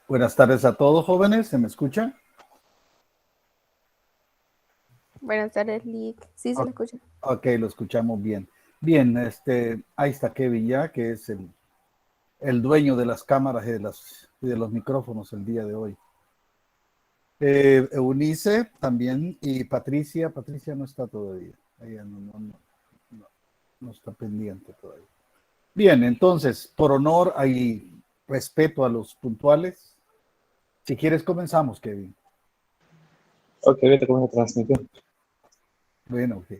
Buenas tardes a todos, jóvenes. ¿Se me escucha? Buenas tardes, Lick. Sí, se O- le escucha. Ok, lo escuchamos bien. Bien, ahí está Kevin ya, que es el dueño de las cámaras y de los micrófonos el día de hoy. Eunice también y Patricia. Patricia no está todavía. Ella no, no está pendiente todavía. Bien, entonces, por honor y respeto a los puntuales, si quieres comenzamos, Kevin. Ok, ahorita cómo se transmitió. Bueno, ok.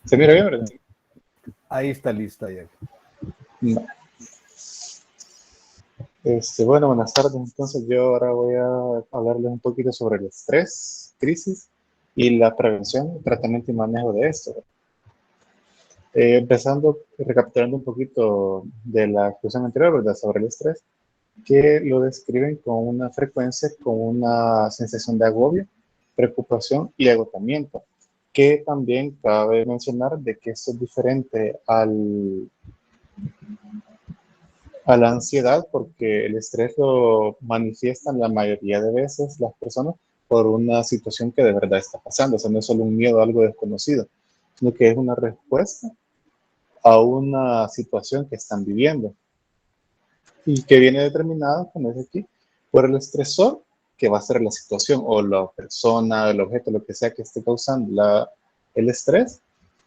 ¿Se mira bien, verdad? Ahí está lista ya. No. Bueno, buenas tardes. Entonces yo ahora voy a hablarles un poquito sobre el estrés, crisis y la prevención, tratamiento y manejo de esto. Empezando, recapitulando un poquito de la discusión anterior, ¿verdad? Sobre el estrés, que lo describen con una frecuencia, con una sensación de agobio, preocupación y agotamiento, que también cabe mencionar de que esto es diferente a la ansiedad, porque el estrés lo manifiestan la mayoría de veces las personas por una situación que de verdad está pasando. O sea, no es solo un miedo a algo desconocido, sino que es una respuesta a una situación que están viviendo y que viene determinada, como es aquí, por el estresor que va a ser la situación o la persona, el objeto, lo que sea que esté causando el estrés,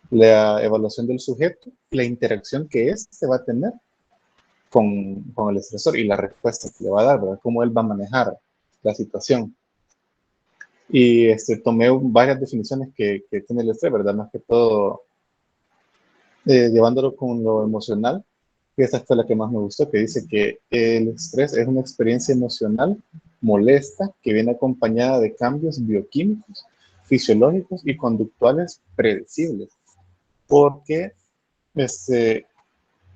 la evaluación del sujeto, la interacción que éste va a tener con el estresor y la respuesta que le va a dar, ¿verdad? Cómo él va a manejar la situación. Y tomé varias definiciones que tiene el estrés, ¿verdad? Más que todo llevándolo con lo emocional, y esta fue la que más me gustó, que dice que el estrés es una experiencia emocional molesta que viene acompañada de cambios bioquímicos, fisiológicos y conductuales predecibles, porque este,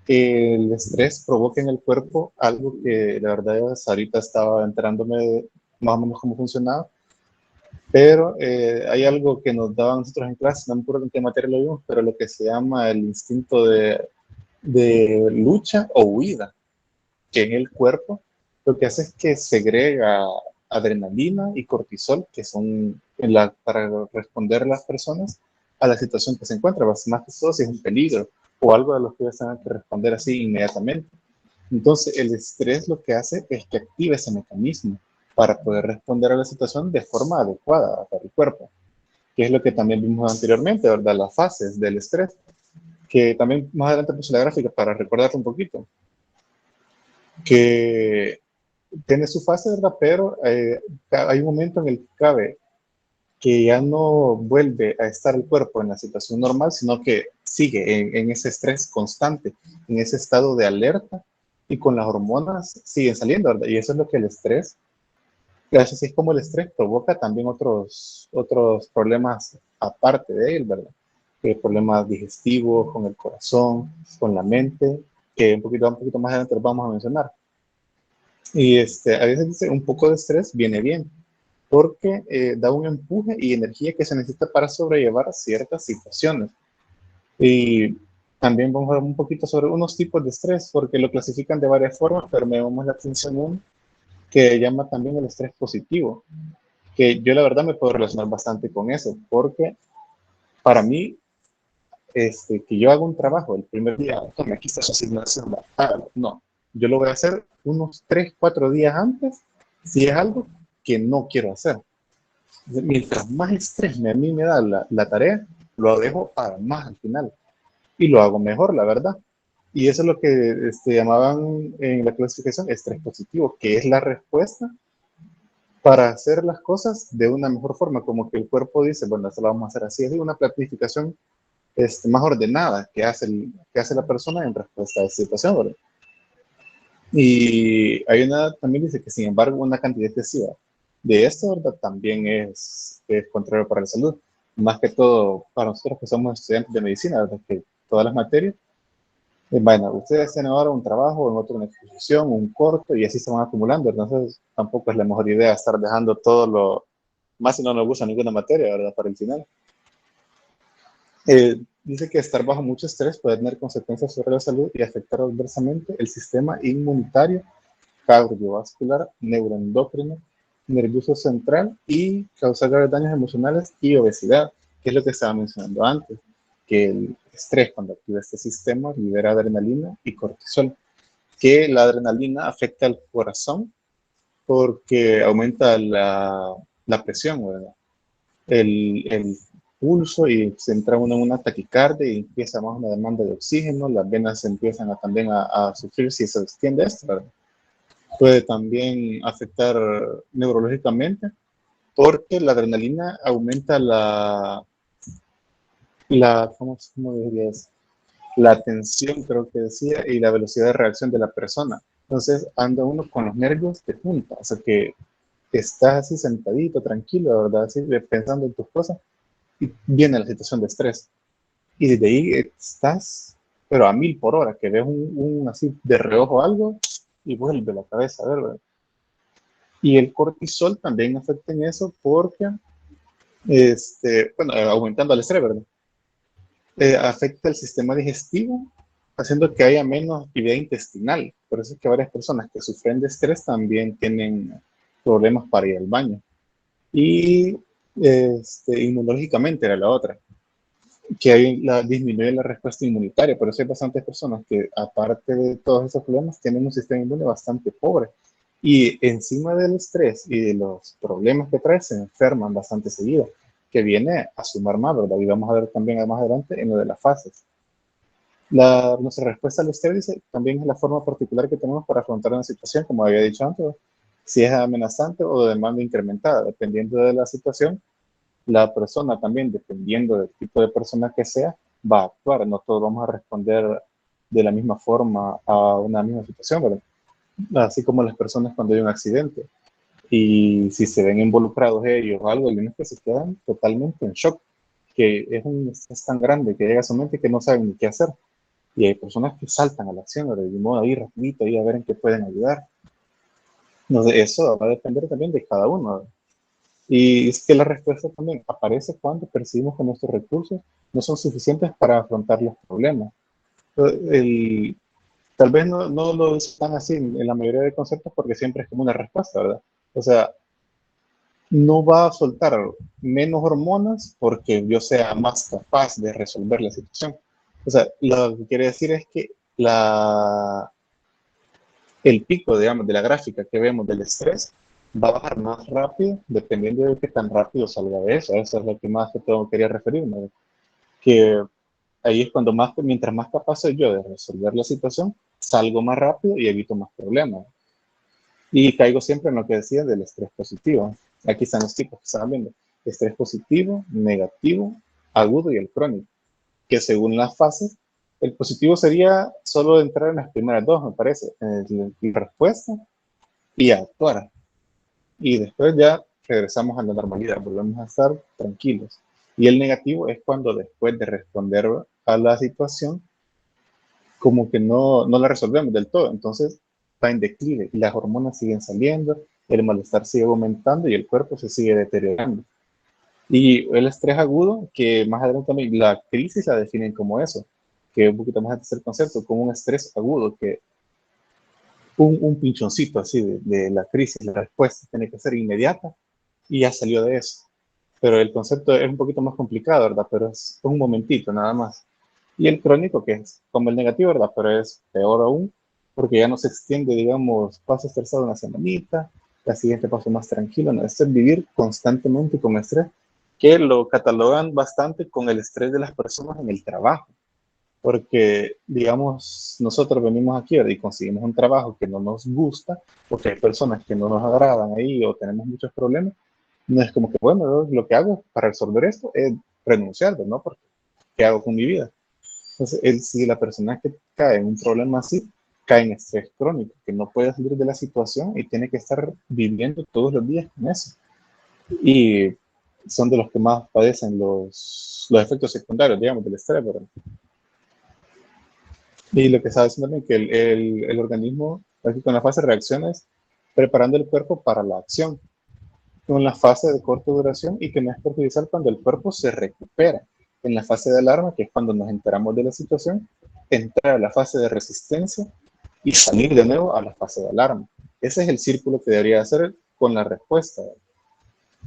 el estrés provoca en el cuerpo algo que la verdad es, ahorita estaba enterándome más o menos cómo funcionaba, pero hay algo que nos daban nosotros en clase, no me acuerdo en qué materia lo vimos, pero lo que se llama el instinto de lucha o huida, que en el cuerpo lo que hace es que segrega adrenalina y cortisol, que son para responder las personas a la situación que se encuentra, más que todo si es un peligro o algo de lo que ellos tengan que responder así inmediatamente. Entonces, el estrés lo que hace es que activa ese mecanismo para poder responder a la situación de forma adecuada para el cuerpo, que es lo que también vimos anteriormente, ¿verdad? Las fases del estrés, que también más adelante puse la gráfica para recordarte un poquito, que tiene su fase, ¿verdad? Pero hay un momento en el que cabe que ya no vuelve a estar el cuerpo en la situación normal, sino que sigue en ese estrés constante, en ese estado de alerta y con las hormonas siguen saliendo, ¿verdad? Y eso es lo que el estrés, así es como el estrés provoca también otros problemas aparte de él, ¿verdad? Problemas digestivos, con el corazón, con la mente, que un poquito más adelante los vamos a mencionar. Y a veces dice, un poco de estrés viene bien, porque da un empuje y energía que se necesita para sobrellevar ciertas situaciones. Y también vamos a hablar un poquito sobre unos tipos de estrés, porque lo clasifican de varias formas, pero me llamamos la atención uno que llama también el estrés positivo, que yo la verdad me puedo relacionar bastante con eso, porque para mí, que yo hago un trabajo el primer día, tome, aquí está su asignación, no, yo lo voy a hacer unos 3, 4 días antes, si es algo que no quiero hacer. Mientras más estrés a mí me da la tarea, lo dejo para más al final y lo hago mejor, la verdad. Y eso es lo que llamaban en la clasificación estrés positivo, que es la respuesta para hacer las cosas de una mejor forma, como que el cuerpo dice, bueno, esto lo vamos a hacer así, es una planificación más ordenada que hace la persona en respuesta a esa situación, ¿verdad? Y hay también dice que sin embargo una cantidad excesiva de esto, ¿verdad? También es contrario para la salud, más que todo para nosotros que somos estudiantes de medicina, ¿verdad? Que todas las materias Bueno, ustedes tienen ahora un trabajo, en otro una exposición, un corto, y así se van acumulando. Entonces, tampoco es la mejor idea estar dejando todo lo, más si no nos gusta ninguna materia, ¿verdad? Para el final. Dice que estar bajo mucho estrés puede tener consecuencias sobre la salud y afectar adversamente el sistema inmunitario, cardiovascular, neuroendocrino, nervioso central y causar graves daños emocionales y obesidad, que es lo que estaba mencionando antes, que el estrés cuando activa este sistema libera adrenalina y cortisol, que la adrenalina afecta al corazón porque aumenta la presión, ¿verdad? El pulso y se entra uno en una taquicardia y empieza más una demanda de oxígeno, las venas empiezan también a sufrir si se extiende esto, ¿verdad? Puede también afectar neurológicamente porque la adrenalina aumenta ¿cómo dirías? La tensión, creo que decía, y la velocidad de reacción de la persona. Entonces anda uno con los nervios de punta, o sea que estás así sentadito, tranquilo, ¿verdad? Así pensando en tus cosas y viene la situación de estrés. Y desde ahí estás, pero a 1000 por hora, que ves un así de reojo algo y vuelve la cabeza, ¿verdad? Y el cortisol también afecta en eso porque, bueno, aumentando el estrés, ¿verdad? Afecta el sistema digestivo, haciendo que haya menos actividad intestinal. Por eso es que varias personas que sufren de estrés también tienen problemas para ir al baño. Y inmunológicamente era la otra, que disminuye la respuesta inmunitaria. Por eso hay bastantes personas que, aparte de todos esos problemas, tienen un sistema inmune bastante pobre. Y encima del estrés y de los problemas que trae, se enferman bastante seguido, que viene a sumar más, ¿verdad? Y vamos a ver también más adelante en lo de las fases. Nuestra respuesta al estrés también es la forma particular que tenemos para afrontar una situación, como había dicho antes, si es amenazante o de demanda incrementada, dependiendo de la situación. La persona también, dependiendo del tipo de persona que sea, va a actuar. No todos vamos a responder de la misma forma a una misma situación, ¿verdad? Así como las personas cuando hay un accidente. Y si se ven involucrados ellos o algo, hay unos que se quedan totalmente en shock, que es un estrés tan grande que llega a su mente que no saben ni qué hacer. Y hay personas que saltan a la acción, ¿verdad? De modo ahí rapidito, ahí a ver en qué pueden ayudar. No sé, eso va a depender también de cada uno, ¿verdad? Y es que la respuesta también aparece cuando percibimos que nuestros recursos no son suficientes para afrontar los problemas. El, Tal vez no lo están así en la mayoría de conceptos porque siempre es como una respuesta, ¿verdad? O sea, no va a soltar menos hormonas porque yo sea más capaz de resolver la situación. O sea, lo que quiere decir es que el pico, digamos, de la gráfica que vemos del estrés va a bajar más rápido dependiendo de qué tan rápido salga de eso. Eso es lo que más quería referirme. Que ahí es cuando mientras más capaz soy yo de resolver la situación, salgo más rápido y evito más problemas. Y caigo siempre en lo que decía del estrés positivo. Aquí están los tipos que están viendo. Estrés positivo, negativo, agudo y el crónico. Que según las fases, el positivo sería solo entrar en las primeras dos, me parece, en la respuesta y actuar. Y después ya regresamos a la normalidad, volvemos a estar tranquilos. Y el negativo es cuando después de responder a la situación, como que no la resolvemos del todo. Entonces va en declive y las hormonas siguen saliendo, el malestar sigue aumentando y el cuerpo se sigue deteriorando. Y el estrés agudo, que más adelante también la crisis la definen como eso, que es un poquito más de tercer concepto, como un estrés agudo, que un pinchoncito así de la crisis, la respuesta tiene que ser inmediata y ya salió de eso. Pero el concepto es un poquito más complicado, ¿verdad? Pero es un momentito nada más. Y el crónico, que es como el negativo, ¿verdad? Pero es peor aún, porque ya no se extiende, digamos, paso estresado una semanita, la siguiente paso más tranquilo, ¿no? Esto es vivir constantemente con estrés, que lo catalogan bastante con el estrés de las personas en el trabajo. Porque, digamos, nosotros venimos aquí, ¿verdad? Y conseguimos un trabajo que no nos gusta, porque hay personas que no nos agradan ahí o tenemos muchos problemas, no es como que, bueno, lo que hago para resolver esto es renunciar, ¿no? Porque, ¿qué hago con mi vida? Entonces, si la persona que cae en un problema así, cae en estrés crónico, que no puede salir de la situación y tiene que estar viviendo todos los días con eso. Y son de los que más padecen los efectos secundarios, digamos, del estrés, ¿verdad? Y lo que estaba diciendo también, que el organismo, aquí con la fase de reacciones, preparando el cuerpo para la acción, con la fase de corta duración y que no es perjudicial cuando el cuerpo se recupera. En la fase de alarma, que es cuando nos enteramos de la situación, entrar a la fase de resistencia y salir de nuevo a la fase de alarma. Ese es el círculo que debería hacer con la respuesta.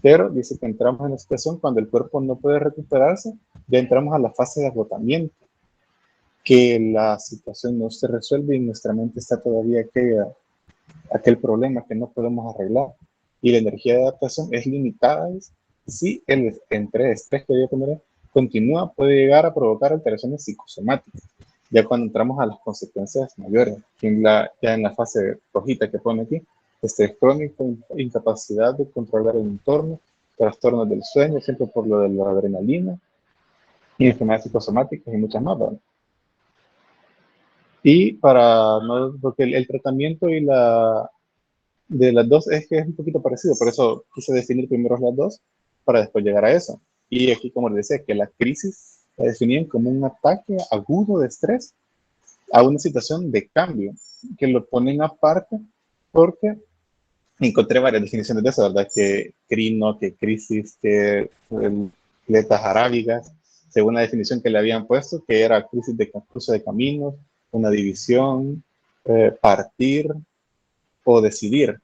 Pero dice que entramos en la situación cuando el cuerpo no puede recuperarse, ya entramos a la fase de agotamiento, que la situación no se resuelve y nuestra mente está todavía aquel problema que no podemos arreglar. Y la energía de adaptación es limitada. Si el estrés que yo tendré continúa, puede llegar a provocar alteraciones psicosomáticas. Ya cuando entramos a las consecuencias mayores, ya en la fase rojita que pone aquí, estrés crónico, incapacidad de controlar el entorno, trastornos del sueño, siempre por lo de la adrenalina, y enfermedades psicosomáticas y muchas más, ¿verdad? Y para no, porque el tratamiento de las dos es que es un poquito parecido, por eso quise definir primero las dos para después llegar a eso. Y aquí, como les decía, que la crisis la definían como un ataque agudo de estrés a una situación de cambio, que lo ponen aparte porque encontré varias definiciones de eso, ¿verdad? Que crino, que crisis, que letras arábigas, según la definición que le habían puesto, que era crisis de cruce de caminos, una división, partir o decidir,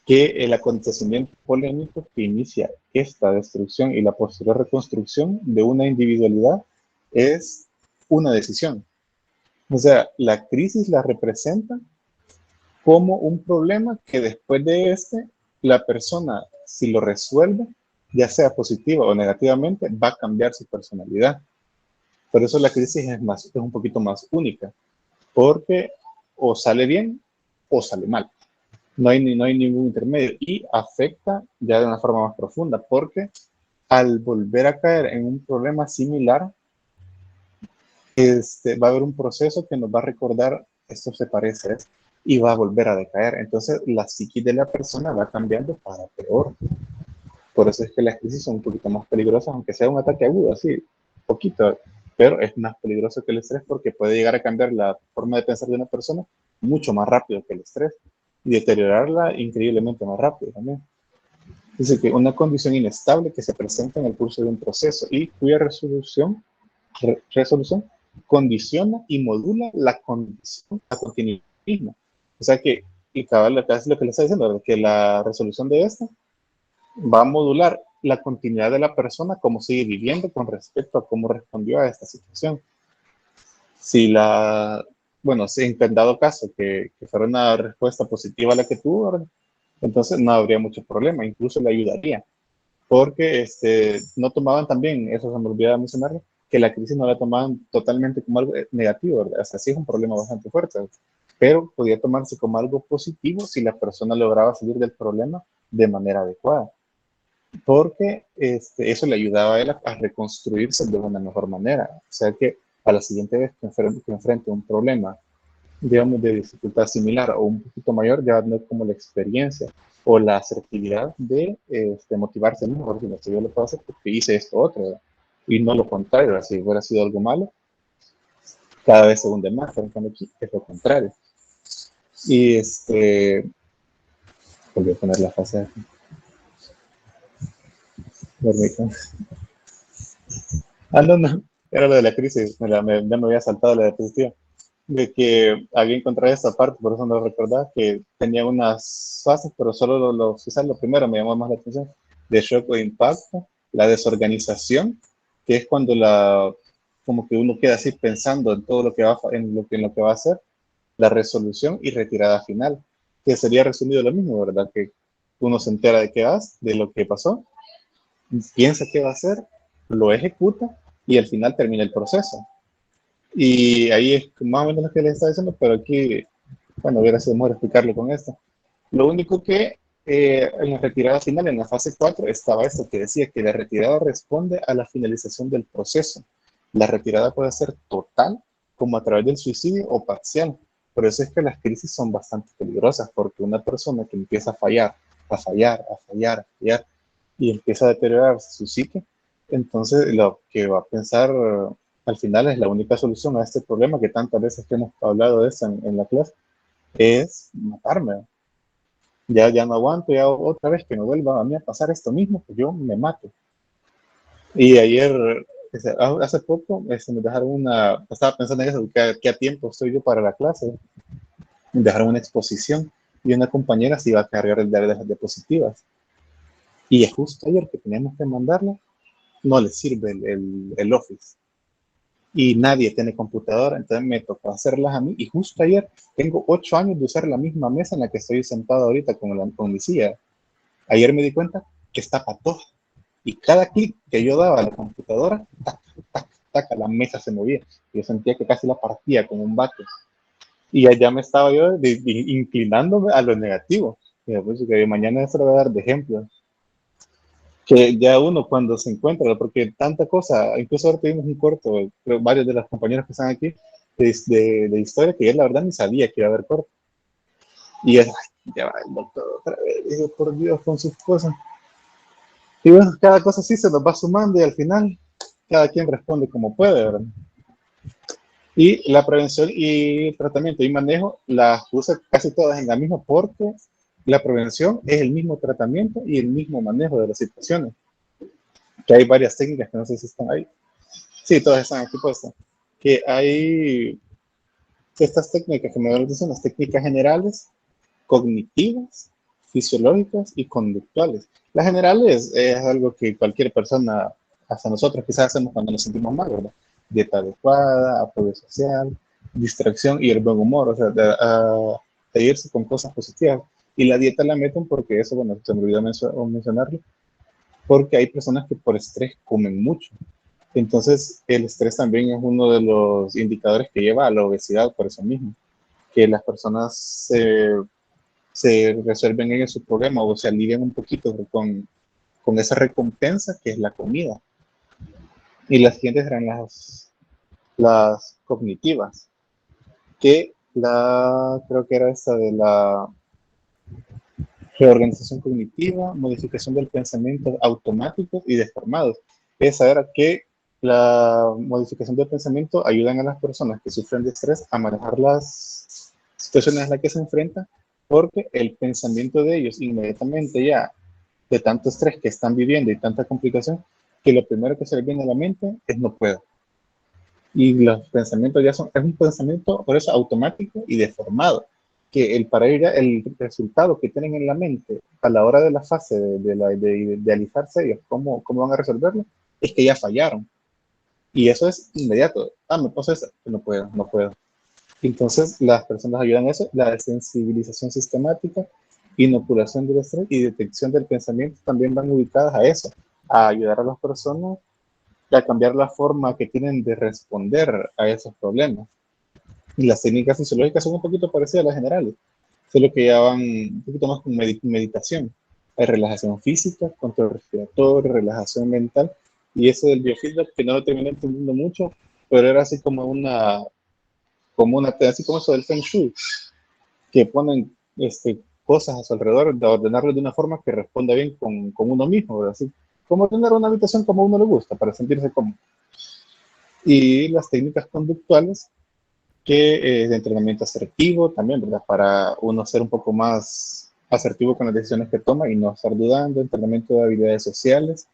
que el acontecimiento polémico que inicia esta destrucción y la posterior reconstrucción de una individualidad es una decisión. O sea, la crisis la representa como un problema que después de la persona, si lo resuelve, ya sea positiva o negativamente, va a cambiar su personalidad. Por eso la crisis es un poquito más única, porque o sale bien o sale mal. No hay ningún intermedio y afecta ya de una forma más profunda, porque al volver a caer en un problema similar, va a haber un proceso que nos va a recordar esto se parece a esto, y va a volver a decaer. Entonces la psiquis de la persona va cambiando para peor. Por eso es que las crisis son un poquito más peligrosas, aunque sea un ataque agudo, así, poquito, pero es más peligroso que el estrés porque puede llegar a cambiar la forma de pensar de una persona mucho más rápido que el estrés y deteriorarla increíblemente más rápido también. Dice que una condición inestable que se presenta en el curso de un proceso y cuya resolución condiciona y modula la condición, la continuidad misma. O sea que, y cabal, acá es lo que le está diciendo, que la resolución de esta va a modular la continuidad de la persona, cómo sigue viviendo con respecto a cómo respondió a esta situación. Si si en dado caso que fuera una respuesta positiva a la que tuvo, ¿verdad? Entonces no habría mucho problema, incluso le ayudaría, porque no tomaban también, eso se me olvidaba mencionarlo, que la crisis no la tomaban totalmente como algo negativo, ¿verdad? O sea, sí es un problema bastante fuerte, pero podía tomarse como algo positivo si la persona lograba salir del problema de manera adecuada, porque eso le ayudaba a él a reconstruirse de una mejor manera. O sea que a la siguiente vez que enfrente un problema, digamos, de dificultad similar o un poquito mayor, ya no como la experiencia o la asertividad de motivarse mejor, sino que yo lo puedo hacer porque hice esto otro, ¿verdad? Y no lo contrario, si hubiera sido algo malo, cada vez se hunde más, pero aquí es lo contrario. Y volví a poner la fase aquí. No, era lo de la crisis, ya me había saltado la diapositiva, de que había encontrado esta parte, por eso no recordaba, que tenía unas fases, pero solo quizás lo primero me llamó más la atención, de shock o impacto, la desorganización, que es cuando como que uno queda así pensando en todo lo que en lo que va a hacer, la resolución y retirada final, que sería resumido lo mismo, ¿verdad? Que uno se entera de lo que pasó, piensa qué va a hacer, lo ejecuta y al final termina el proceso. Y ahí es más o menos lo que les estaba diciendo, pero aquí, bueno, hubiera sido mejor explicarlo con esto. Lo único que en la retirada final, en la fase 4, estaba esto que decía que la retirada responde a la finalización del proceso. La retirada puede ser total, como a través del suicidio, o parcial. Por eso es que las crisis son bastante peligrosas, porque una persona que empieza a fallar, a fallar, a fallar, a fallar, y empieza a deteriorarse su psique, entonces lo que va a pensar al final es la única solución a este problema que tantas veces que hemos hablado de eso en la clase, es matarme. Ya no aguanto, ya otra vez que me vuelva a mí a pasar esto mismo, pues yo me mato. Y ayer, hace poco, me dejaron estaba pensando en eso, que a tiempo estoy yo para la clase, me dejaron una exposición y una compañera se iba a cargar el de las diapositivas. Y justo ayer que teníamos que mandarla, no le sirve el Office. Y nadie tiene computadora, entonces me tocó hacerlas a mí. Y justo ayer tengo 8 años de usar la misma mesa en la que estoy sentado ahorita con mi silla. Ayer me di cuenta que está patoja. Y cada clic que yo daba a la computadora, tac, tac, tac, la mesa se movía. Yo sentía que casi la partía con un bate. Y allá me estaba yo inclinándome a lo negativo. Y pues, que mañana eso lo voy a dar de ejemplo. Que ya uno cuando se encuentra, porque tanta cosa, incluso ahora tuvimos un corto, creo, varios de las compañeras que están aquí, de historia, que yo la verdad ni sabía que iba a haber corto. Y es, ya va el doctor otra vez, digo, por Dios, con sus cosas. Y bueno, cada cosa sí se nos va sumando y al final cada quien responde como puede, ¿verdad? Y la prevención y tratamiento y manejo las puse casi todas en la misma porque la prevención es el mismo tratamiento y el mismo manejo de las situaciones. Que hay varias técnicas que no sé si están ahí. Sí, todas están aquí puestas. Que hay estas técnicas que me dicen las técnicas generales, cognitivas, fisiológicas y conductuales. Las generales es algo que cualquier persona, hasta nosotros quizás hacemos cuando nos sentimos mal, ¿verdad? Dieta adecuada, apoyo social, distracción y el buen humor, o sea, de irse con cosas positivas. Y la dieta la meten porque eso, bueno, se me olvidó mencionarlo, porque hay personas que por estrés comen mucho. Entonces, el estrés también es uno de los indicadores que lleva a la obesidad por eso mismo, que las personas se resuelven ellos su problema o se alivian un poquito con esa recompensa que es la comida. Y las siguientes eran las cognitivas, que creo que era esta de la reorganización cognitiva, modificación del pensamiento automático y deformados. Esa era que la modificación del pensamiento ayudan a las personas que sufren de estrés a manejar las situaciones en las que se enfrentan, porque el pensamiento de ellos inmediatamente ya de tanto estrés que están viviendo y tanta complicación, que lo primero que se les viene a la mente es no puedo. Y los pensamientos ya es un pensamiento por eso automático y deformado, que para ellos el resultado que tienen en la mente a la hora de la fase de alisarse ellos, cómo van a resolverlo, es que ya fallaron. Y eso es inmediato. Me pasa eso, no puedo, no puedo. Entonces, las personas ayudan a eso, la desensibilización sistemática, inoculación del estrés y detección del pensamiento también van ubicadas a eso, a ayudar a las personas a cambiar la forma que tienen de responder a esos problemas. Y las técnicas fisiológicas son un poquito parecidas a las generales, solo que ya van un poquito más con meditación. Hay relajación física, control respiratorio, relajación mental, y eso del biofeedback que no lo terminé entendiendo mucho, pero era así así como eso del Feng Shui, que ponen cosas a su alrededor, de ordenarlo de una forma que responda bien con uno mismo, ¿verdad? Así como tener una habitación como a uno le gusta, para sentirse cómodo. Y las técnicas conductuales, que de entrenamiento asertivo también, ¿verdad? Para uno ser un poco más asertivo con las decisiones que toma y no estar dudando, entrenamiento de habilidades sociales,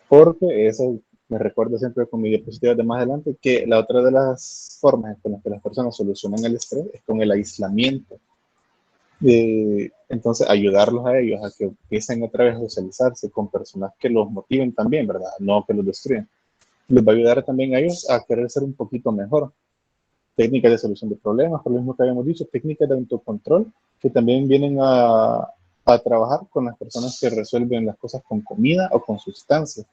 porque eso me recuerdo siempre con mi diapositiva de más adelante, que la otra de las formas con las que las personas solucionan el estrés es con el aislamiento. Entonces, ayudarlos a ellos a que empiecen otra vez a socializarse con personas que los motiven también, ¿verdad? No que los destruyan. Les va a ayudar también a ellos a querer ser un poquito mejor. Técnicas de solución de problemas, por lo mismo que habíamos dicho, técnicas de autocontrol, que también vienen a trabajar con las personas que resuelven las cosas con comida o con sustancias.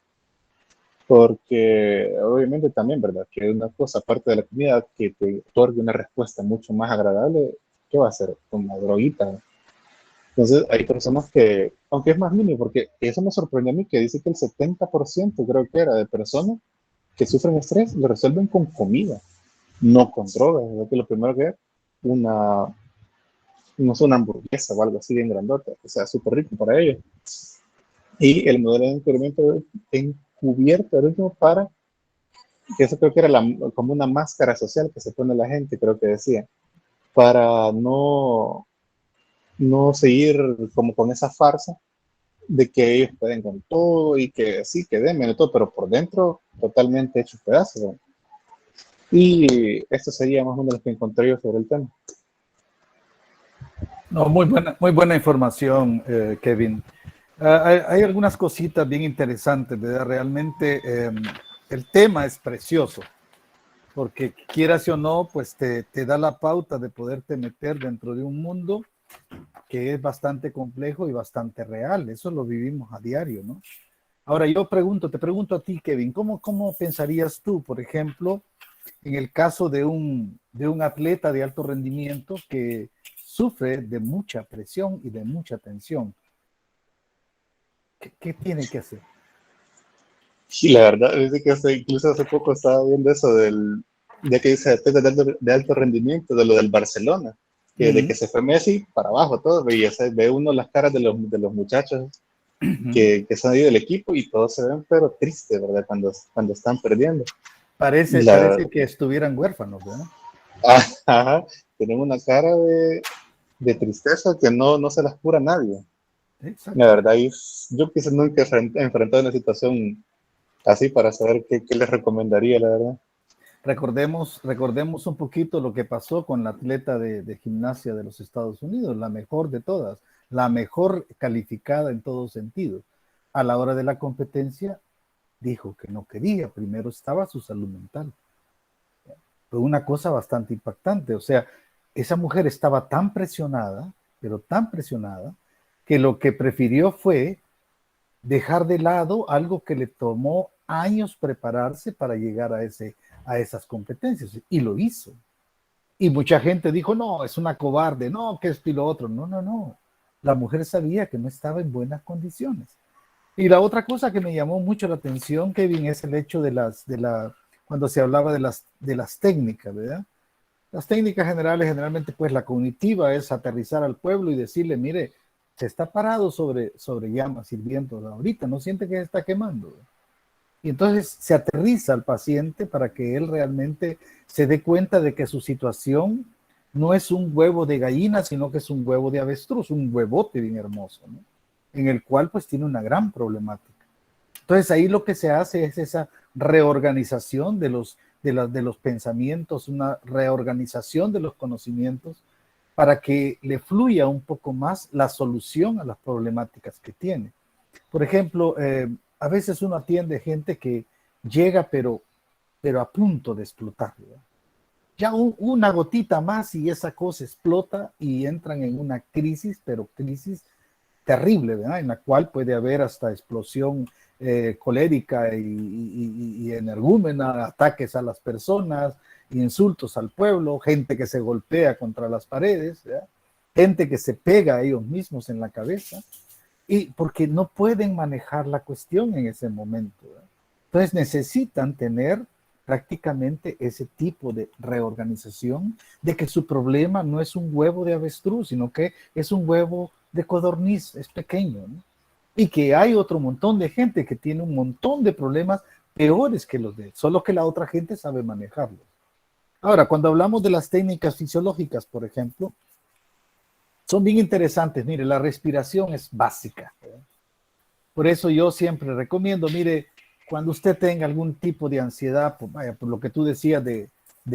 Porque obviamente también, ¿verdad? Que una cosa, aparte de la comida, que te otorgue una respuesta mucho más agradable, ¿qué va a ser? Como droguita. Entonces, hay personas que, aunque es más mínimo, porque eso me sorprendió a mí, que dice que el 70% creo que era de personas que sufren estrés lo resuelven con comida, no con drogas. Es que lo primero que es una, no sé, una hamburguesa o algo así bien grandota, o sea, súper rico para ellos. Y el modelo de encubierto el último para que eso creo que era como una máscara social que se pone la gente, creo que decía, para no seguir como con esa farsa de que ellos pueden con todo y que sí, que denme de todo, pero por dentro totalmente hechos pedazos, ¿no? Y esto sería más o menos lo que encontré yo sobre el tema. No, muy buena información, Kevin. Hay algunas cositas bien interesantes, ¿verdad? Realmente el tema es precioso, porque quieras o no, pues te da la pauta de poderte meter dentro de un mundo que es bastante complejo y bastante real. Eso lo vivimos a diario, ¿no? Ahora te pregunto a ti, Kevin, ¿cómo pensarías tú, por ejemplo, en el caso de un atleta de alto rendimiento que sufre de mucha presión y de mucha tensión? ¿Qué tiene que hacer? Y la verdad es que incluso hace poco estaba viendo eso ya que dice de alto rendimiento, de lo del Barcelona, que de que se fue Messi para abajo todo, y ve uno las caras de los muchachos que son ahí del equipo y todos se ven pero tristes, ¿verdad? Cuando están perdiendo. Parece que estuvieran huérfanos, ¿verdad? Ajá, tienen una cara de tristeza que no se las cura nadie. La Exacto. verdad, yo quizás nunca he enfrentado una situación así para saber qué les recomendaría, la verdad. Recordemos un poquito lo que pasó con la atleta de gimnasia de los Estados Unidos, la mejor de todas, la mejor calificada en todo sentido. A la hora de la competencia dijo que no quería, primero estaba su salud mental. Fue una cosa bastante impactante, o sea, esa mujer estaba tan presionada, pero tan presionada, que lo que prefirió fue dejar de lado algo que le tomó años prepararse para llegar a esas competencias, y lo hizo. Y mucha gente dijo, no, es una cobarde, no, que esto y lo otro. No, no, no. La mujer sabía que no estaba en buenas condiciones. Y la otra cosa que me llamó mucho la atención, Kevin, es el hecho cuando se hablaba de las técnicas, ¿verdad? Las técnicas generales, generalmente, pues la cognitiva es aterrizar al pueblo y decirle, mire, se está parado sobre llamas hirviendo ahorita, no siente que se está quemando. Y entonces se aterriza al paciente para que él realmente se dé cuenta de que su situación no es un huevo de gallina, sino que es un huevo de avestruz, un huevote bien hermoso, ¿no? En el cual pues tiene una gran problemática. Entonces ahí lo que se hace es esa reorganización de los pensamientos, una reorganización de los conocimientos para que le fluya un poco más la solución a las problemáticas que tiene. Por ejemplo, a veces uno atiende gente que llega pero a punto de explotar, ¿verdad? Ya una gotita más y esa cosa explota y entran en una crisis, pero crisis terrible, ¿verdad? En la cual puede haber hasta explosión colérica y energúmena, ataques a las personas, insultos al pueblo, gente que se golpea contra las paredes, ¿verdad? Gente que se pega a ellos mismos en la cabeza, y porque no pueden manejar la cuestión en ese momento, ¿verdad? Entonces necesitan tener prácticamente ese tipo de reorganización de que su problema no es un huevo de avestruz, sino que es un huevo de codorniz, es pequeño, ¿no? Y que hay otro montón de gente que tiene un montón de problemas peores que los de él, solo que la otra gente sabe manejarlos. Ahora, cuando hablamos de las técnicas fisiológicas, por ejemplo, son bien interesantes. Mire, la respiración es básica, ¿verdad? Por eso yo siempre recomiendo, mire, cuando usted tenga algún tipo de ansiedad, pues vaya, por lo que tú decías de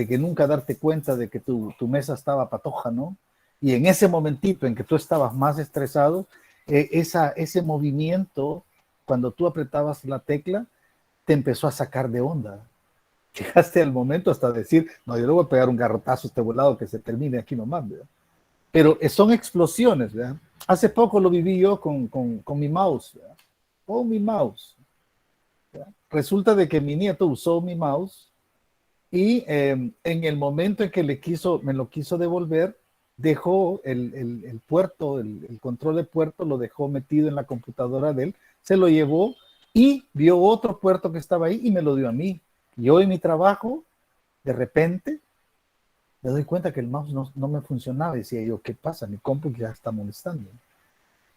que nunca darte cuenta de que tu mesa estaba patoja, ¿no? Y en ese momentito en que tú estabas más estresado, ese movimiento, cuando tú apretabas la tecla, te empezó a sacar de onda. Llegaste al momento hasta decir, no, yo le voy a pegar un garrotazo a este volado que se termine aquí nomás, ¿verdad? Pero son explosiones, ¿verdad? Hace poco lo viví yo con mi mouse, ¿verdad? Mi mouse. ¿Verdad? Resulta de que mi nieto usó mi mouse y en el momento en que me lo quiso devolver, dejó el puerto, el control de puerto, lo dejó metido en la computadora de él, se lo llevó y vio otro puerto que estaba ahí y me lo dio a mí. Yo en mi trabajo, de repente, me doy cuenta que el mouse no me funcionaba. Decía yo, ¿qué pasa? Mi compu ya está molestando.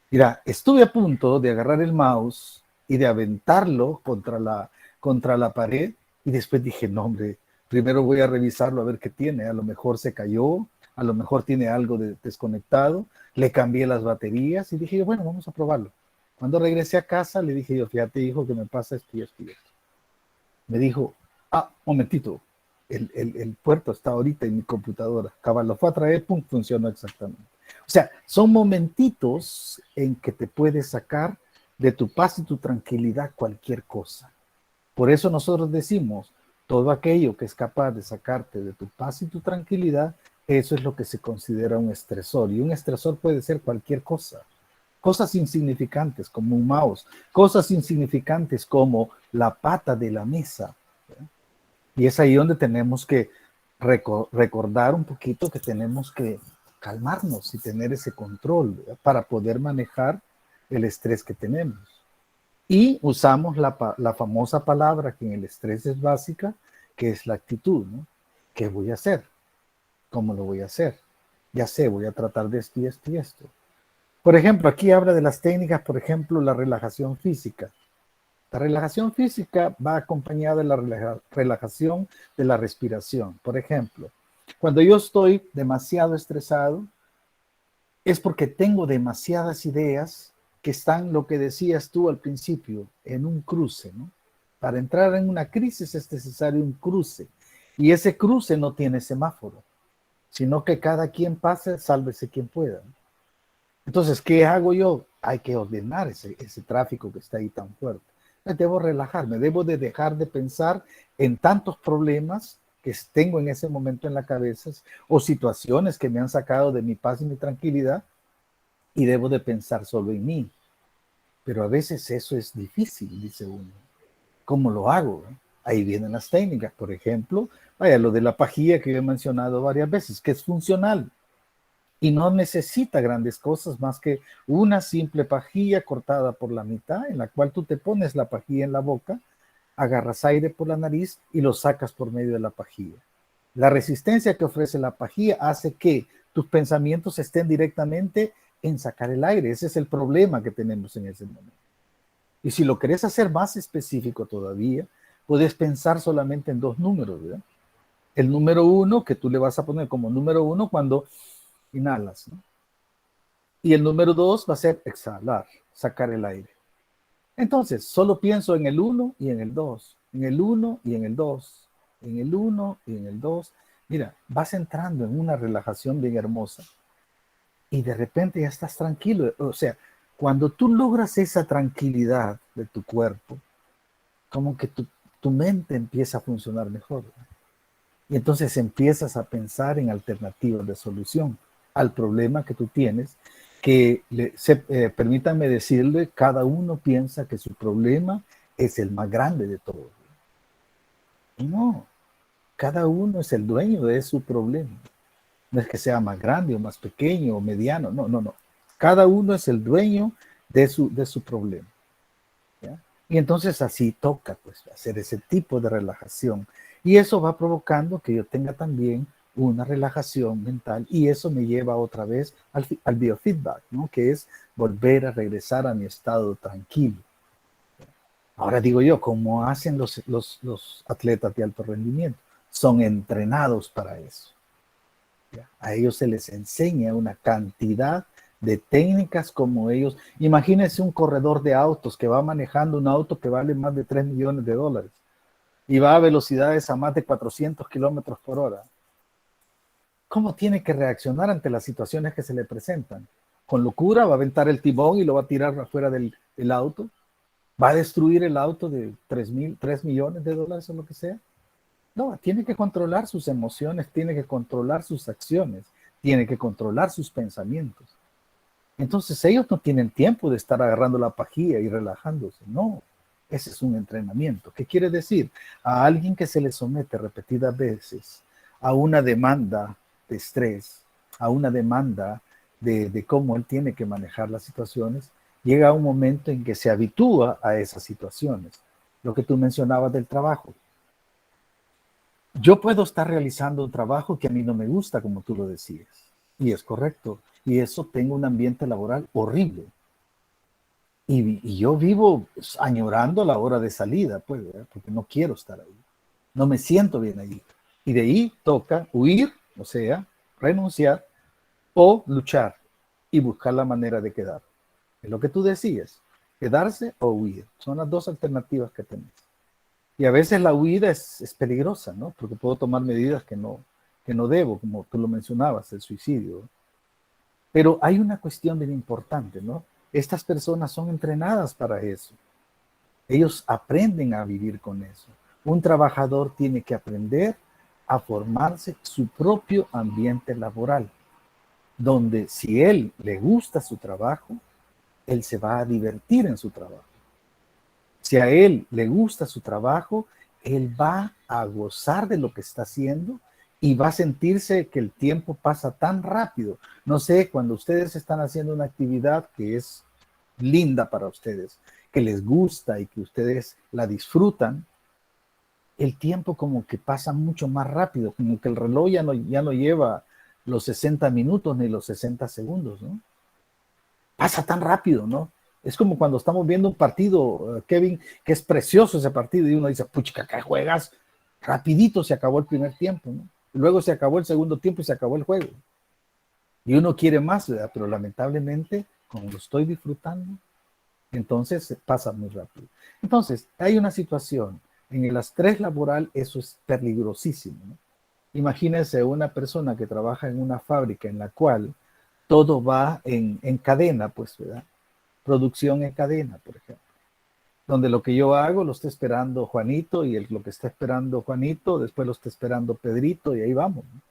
Mira, estuve a punto de agarrar el mouse y de aventarlo contra la pared Y después dije, no, hombre, primero voy a revisarlo a ver qué tiene. A lo mejor se cayó, a lo mejor tiene algo desconectado. Le cambié las baterías y dije yo, bueno, vamos a probarlo. Cuando regresé a casa le dije yo, fíjate hijo que me pasa esto y esto y esto. Me dijo, momentito, el puerto está ahorita en mi computadora. Cabal, lo fue a traer, pum, funcionó exactamente. O sea, son momentitos en que te puedes sacar de tu paz y tu tranquilidad cualquier cosa. Por eso nosotros decimos, todo aquello que es capaz de sacarte de tu paz y tu tranquilidad, eso es lo que se considera un estresor. Y un estresor puede ser cualquier cosa. Cosas insignificantes como un mouse, cosas insignificantes como la pata de la mesa. Y es ahí donde tenemos que recordar un poquito que tenemos que calmarnos y tener ese control, ¿verdad? Para poder manejar el estrés que tenemos. Y usamos la famosa palabra que en el estrés es básica, que es la actitud, ¿no? ¿Qué voy a hacer? ¿Cómo lo voy a hacer? Ya sé, voy a tratar de esto y esto y esto. Por ejemplo, aquí habla de las técnicas, por ejemplo, la relajación física. La relajación física va acompañada de la relajación de la respiración. Por ejemplo, cuando yo estoy demasiado estresado, es porque tengo demasiadas ideas que están, lo que decías tú al principio, en un cruce, ¿no? Para entrar en una crisis es necesario un cruce. Y ese cruce no tiene semáforo, sino que cada quien pase, sálvese quien pueda. Entonces, ¿qué hago yo? Hay que ordenar ese tráfico que está ahí tan fuerte. Debo relajarme, debo de dejar de pensar en tantos problemas que tengo en ese momento en la cabeza o situaciones que me han sacado de mi paz y mi tranquilidad y debo de pensar solo en mí. Pero a veces eso es difícil, dice uno. ¿Cómo lo hago? Ahí vienen las técnicas, por ejemplo, vaya, lo de la pajilla que yo he mencionado varias veces, que es funcional y no necesita grandes cosas más que una simple pajilla cortada por la mitad en la cual tú te pones la pajilla en la boca, agarras aire por la nariz y lo sacas por medio de la pajilla. La resistencia que ofrece la pajilla hace que tus pensamientos estén directamente en sacar el aire. Ese es el problema que tenemos en ese momento. Y si lo querés hacer más específico todavía, puedes pensar solamente en dos números, ¿verdad? El número 1 que tú le vas a poner como número 1 cuando inhalas, ¿no? Y el número 2 va a ser exhalar, sacar el aire. Entonces, solo pienso en el 1 y en el 2, en el 1 y en el 2, en el 1 y en el 2. Mira, vas entrando en una relajación bien hermosa y de repente ya estás tranquilo. O sea, cuando tú logras esa tranquilidad de tu cuerpo, como que tu mente empieza a funcionar mejor, ¿verdad? Y entonces empiezas a pensar en alternativas de solución al problema que tú tienes, que permítanme decirle, cada uno piensa que su problema es el más grande de todos. Y no, cada uno es el dueño de su problema. No es que sea más grande o más pequeño o mediano, no, no, no. Cada uno es el dueño de su problema. ¿Ya? Y entonces así toca pues hacer ese tipo de relajación. Y eso va provocando que yo tenga también una relajación mental y eso me lleva otra vez al biofeedback, ¿no? Que es volver a regresar a mi estado tranquilo. Ahora digo yo, ¿cómo hacen los atletas de alto rendimiento? Son entrenados para eso. ¿Ya? A ellos se les enseña una cantidad de técnicas como ellos. Imagínense un corredor de autos que va manejando un auto que vale más de $3 millones y va a velocidades a más de 400 kilómetros por hora. ¿Cómo tiene que reaccionar ante las situaciones que se le presentan? ¿Con locura va a aventar el timón y lo va a tirar afuera del auto? ¿Va a destruir el auto de $3 millones o lo que sea? No, tiene que controlar sus emociones, tiene que controlar sus acciones, tiene que controlar sus pensamientos. Entonces ellos no tienen tiempo de estar agarrando la pajilla y relajándose, no. Ese es un entrenamiento. ¿Qué quiere decir? A alguien que se le somete repetidas veces a una demanda de estrés, a una demanda de cómo él tiene que manejar las situaciones, llega un momento en que se habitúa a esas situaciones. Lo que tú mencionabas del trabajo. Yo puedo estar realizando un trabajo que a mí no me gusta, como tú lo decías, y es correcto, y eso tengo un ambiente laboral horrible. Y yo vivo añorando la hora de salida, pues, ¿verdad? Porque no quiero estar ahí. no me siento bien allí. Y de ahí toca huir, o sea, renunciar o luchar y buscar la manera de quedar. Es lo que tú decías, quedarse o huir. Son las dos alternativas que tenés. Y a veces la huida es peligrosa, ¿no? Porque puedo tomar medidas que no debo, como tú lo mencionabas, el suicidio. Pero hay una cuestión bien importante, ¿no? Estas personas son entrenadas para eso. Ellos aprenden a vivir con eso. Un trabajador tiene que aprender a formarse su propio ambiente laboral, donde si él le gusta su trabajo, él se va a divertir en su trabajo. Si a él le gusta su trabajo, él va a gozar de lo que está haciendo y va a sentirse que el tiempo pasa tan rápido. No sé, cuando ustedes están haciendo una actividad que es linda para ustedes, que les gusta y que ustedes la disfrutan, el tiempo como que pasa mucho más rápido, como que el reloj ya no lleva los 60 minutos ni los 60 segundos, ¿no? Pasa tan rápido, ¿no? Es como cuando estamos viendo un partido, Kevin, que es precioso ese partido y uno dice, puchica, ¿qué juegas? Rapidito se acabó el primer tiempo, ¿no? Luego se acabó el segundo tiempo y se acabó el juego. Y uno quiere más, ¿verdad? Pero lamentablemente, como lo estoy disfrutando, entonces pasa muy rápido. Entonces, hay una situación en el estrés laboral, eso es peligrosísimo, ¿no? Imagínense una persona que trabaja en una fábrica en la cual todo va en cadena, pues, ¿verdad? Producción en cadena, por ejemplo. Donde lo que yo hago lo está esperando Juanito y lo que está esperando Juanito, después lo está esperando Pedrito y ahí vamos, ¿no?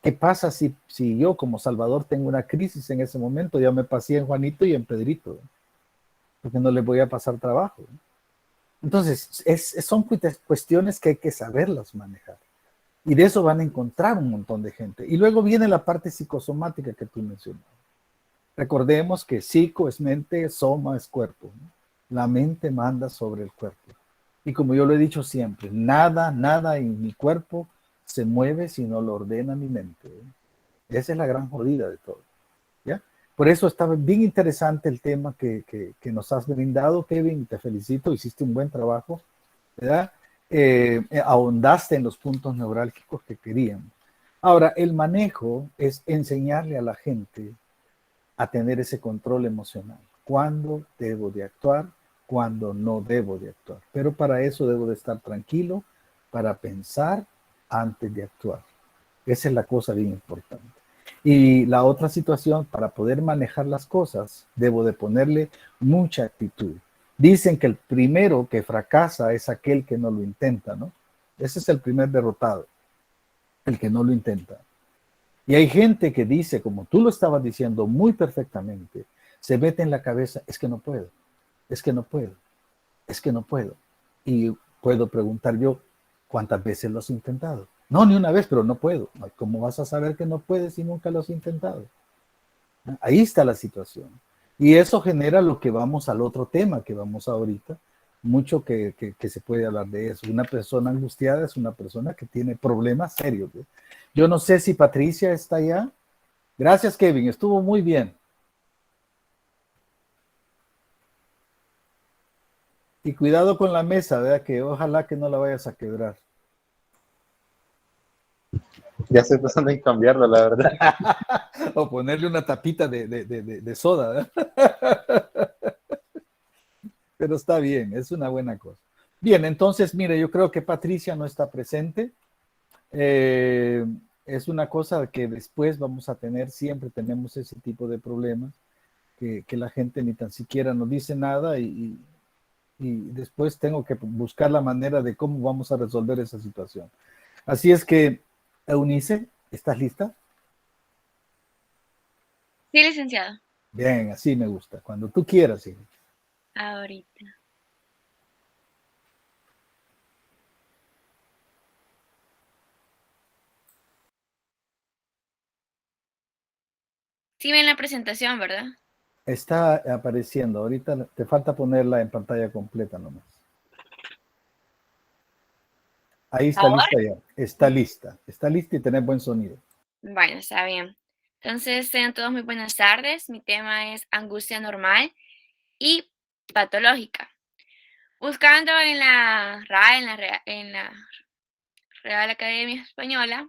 ¿Qué pasa si yo como Salvador tengo una crisis en ese momento? Ya me pasé en Juanito y en Pedrito, ¿no? Porque no les voy a pasar trabajo, ¿no? Entonces, son cuestiones que hay que saberlas manejar. Y de eso van a encontrar un montón de gente. Y luego viene la parte psicosomática que tú mencionabas. Recordemos que psico es mente, soma es cuerpo, ¿no? La mente manda sobre el cuerpo. Y como yo lo he dicho siempre, nada en mi cuerpo se mueve si no lo ordena mi mente, ¿eh? Esa es la gran jodida de todo, ¿ya? Por eso estaba bien interesante el tema que nos has brindado, Kevin, y te felicito, hiciste un buen trabajo, ¿verdad? Ahondaste en los puntos neurálgicos que queríamos. Ahora, el manejo es enseñarle a la gente a tener ese control emocional. ¿Cuándo debo de actuar? ¿Cuándo no debo de actuar? Pero para eso debo de estar tranquilo, para pensar antes de actuar. Esa es la cosa bien importante. Y la otra situación, para poder manejar las cosas, debo de ponerle mucha actitud. Dicen que el primero que fracasa es aquel que no lo intenta, ¿no? Ese es el primer derrotado, el que no lo intenta. Y hay gente que dice, como tú lo estabas diciendo muy perfectamente, se mete en la cabeza, es que no puedo, es que no puedo, es que no puedo. Y puedo preguntar yo, ¿cuántas veces lo has intentado? No, ni una vez, pero no puedo. ¿Cómo vas a saber que no puedes si nunca lo has intentado? Ahí está la situación. Y eso genera lo que vamos al otro tema que vamos ahorita, mucho que se puede hablar de eso. Una persona angustiada es una persona que tiene problemas serios, ¿eh? Yo no sé si Patricia está allá. Gracias, Kevin. Estuvo muy bien. Y cuidado con la mesa, ¿verdad? Que ojalá que no la vayas a quebrar. Ya estoy pensando en cambiarlo, la verdad. O ponerle una tapita de soda, ¿verdad? Pero está bien, es una buena cosa. Bien, entonces, mire, yo creo que Patricia no está presente. Eh, es una cosa que después vamos a tener, siempre tenemos ese tipo de problemas, que la gente ni tan siquiera nos dice nada y después tengo que buscar la manera de cómo vamos a resolver esa situación. Así es que, Eunice, ¿estás lista? Sí, licenciado. Bien, así me gusta. Cuando tú quieras, hijo. Ahorita. Sí ven la presentación, ¿verdad? Está apareciendo. Ahorita te falta ponerla en pantalla completa nomás. Ahí está ¿Ahora? lista ya. Está lista. Está lista y tener buen sonido. Bueno, está bien. Entonces, sean todos muy buenas tardes. Mi tema es angustia normal y patológica. Buscando en la RAE, en la Real Academia Española,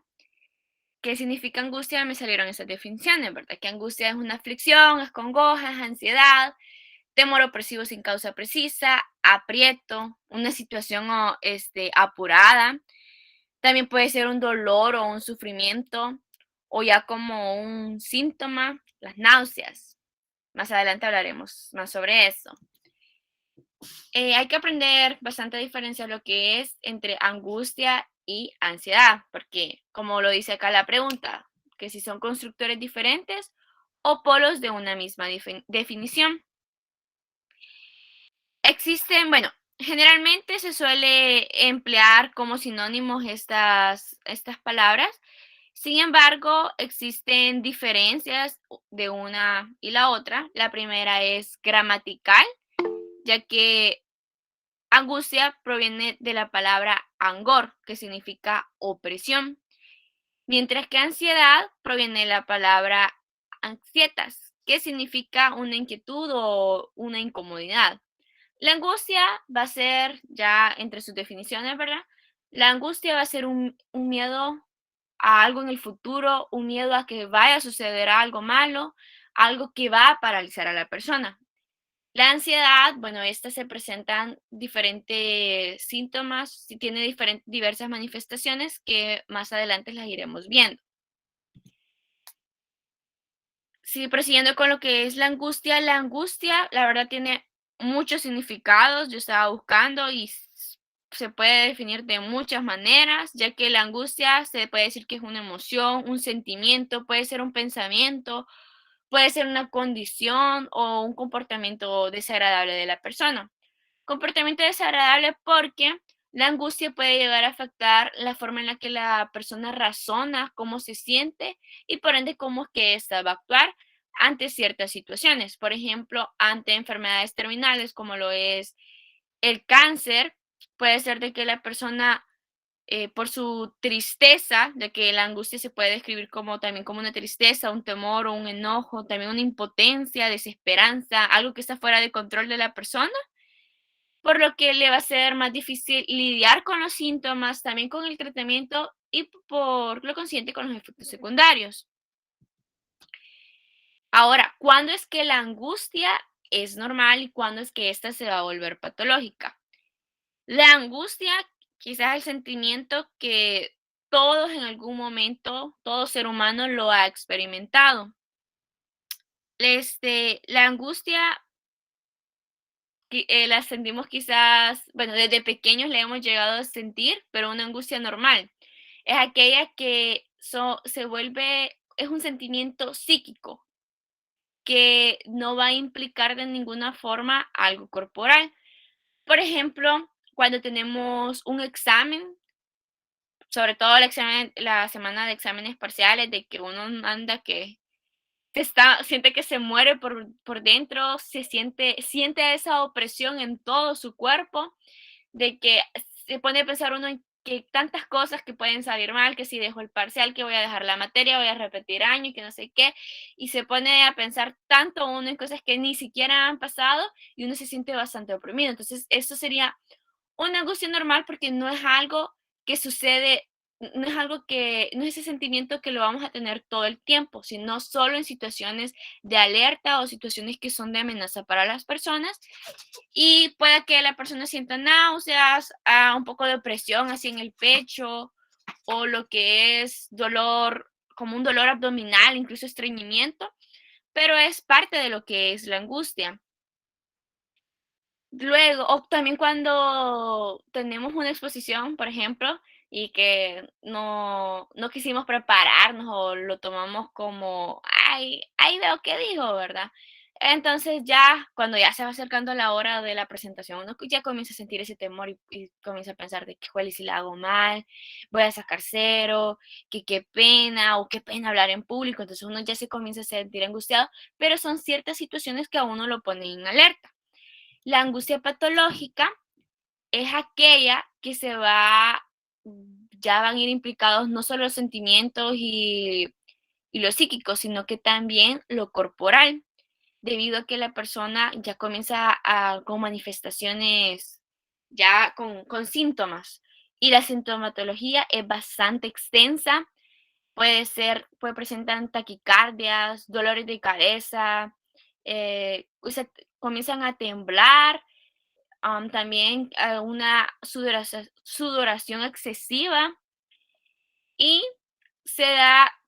¿qué significa angustia? Me salieron esas definiciones, ¿verdad? Que angustia es una aflicción, es congoja, es ansiedad, temor opresivo sin causa precisa, aprieto, una situación apurada. También puede ser un dolor o un sufrimiento, o ya como un síntoma, las náuseas. Más adelante hablaremos más sobre eso. Hay que aprender bastante a diferenciar lo que es entre angustia y ansiedad, porque como lo dice acá la pregunta, que si son constructores diferentes o polos de una misma definición. Existen, bueno, generalmente se suele emplear como sinónimos estas palabras. Sin embargo, existen diferencias de una y la otra. La primera es gramatical, ya que angustia proviene de la palabra angor, que significa opresión, mientras que ansiedad proviene de la palabra ansietas, que significa una inquietud o una incomodidad. La angustia va a ser, ya entre sus definiciones, ¿verdad? La angustia va a ser un miedo a algo en el futuro, un miedo a que vaya a suceder algo malo, algo que va a paralizar a la persona. La ansiedad, bueno, estas se presentan diferentes síntomas, tiene diversas manifestaciones que más adelante las iremos viendo. Sí, prosiguiendo con lo que es la angustia, la verdad tiene muchos significados. Yo estaba buscando y se puede definir de muchas maneras, ya que la angustia se puede decir que es una emoción, un sentimiento, puede ser un pensamiento, puede ser una condición o un comportamiento desagradable de la persona. Comportamiento desagradable porque la angustia puede llegar a afectar la forma en la que la persona razona, cómo se siente y por ende cómo es que ésta va a actuar ante ciertas situaciones. Por ejemplo, ante enfermedades terminales como lo es el cáncer, puede ser de que la persona por su tristeza, de que la angustia se puede describir como también como una tristeza, un temor o un enojo, también una impotencia, desesperanza, algo que está fuera de control de la persona, por lo que le va a ser más difícil lidiar con los síntomas, también con el tratamiento y por lo consiguiente con los efectos secundarios. Ahora, ¿cuándo es que la angustia es normal y cuándo es que ésta se va a volver patológica? La angustia quizás el sentimiento que todos en algún momento, todo ser humano lo ha experimentado. La angustia la sentimos quizás, bueno, desde pequeños la hemos llegado a sentir, pero una angustia normal. Es aquella que se vuelve, es un sentimiento psíquico que no va a implicar de ninguna forma algo corporal. Por ejemplo, cuando tenemos un examen, sobre todo la semana de exámenes parciales, de que uno anda que siente que se muere por dentro, siente esa opresión en todo su cuerpo, de que se pone a pensar uno en que tantas cosas que pueden salir mal, que si dejo el parcial, que voy a dejar la materia, voy a repetir año y que no sé qué, y se pone a pensar tanto uno en cosas que ni siquiera han pasado y uno se siente bastante oprimido. Entonces, eso sería una angustia normal porque no es algo que sucede, no es algo que, no es ese sentimiento que lo vamos a tener todo el tiempo, sino solo en situaciones de alerta o situaciones que son de amenaza para las personas y pueda que la persona sienta náuseas, un poco de opresión así en el pecho o lo que es dolor, como un dolor abdominal, incluso estreñimiento, pero es parte de lo que es la angustia. Luego, o también cuando tenemos una exposición, por ejemplo, y que no quisimos prepararnos o lo tomamos como, ay, ahí veo qué dijo, ¿verdad? Entonces ya, cuando ya se va acercando la hora de la presentación, uno ya comienza a sentir ese temor y comienza a pensar de que, "Juele, si la hago mal, voy a sacar cero, que qué pena, o qué pena hablar en público", entonces uno ya se comienza a sentir angustiado, pero son ciertas situaciones que a uno lo ponen en alerta. La angustia patológica es aquella que ya van a ir implicados no solo los sentimientos y lo psíquico, sino que también lo corporal, debido a que la persona ya comienza con manifestaciones, ya con síntomas. Y la sintomatología es bastante extensa. Puede presentar taquicardias, dolores de cabeza, comienzan a temblar, también una sudoración excesiva, y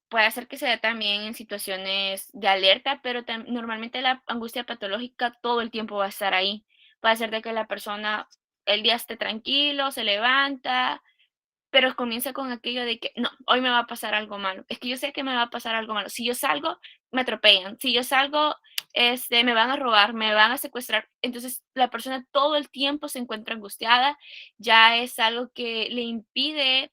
puede hacer que se da también en situaciones de alerta, pero normalmente la angustia patológica todo el tiempo va a estar ahí. Puede ser de que la persona el día esté tranquilo, se levanta, pero comienza con aquello de que no, hoy me va a pasar algo malo. Es que yo sé que me va a pasar algo malo. Si yo salgo, me atropellan. Si yo salgo, me van a robar, me van a secuestrar. Entonces, la persona todo el tiempo se encuentra angustiada. Ya es algo que le impide,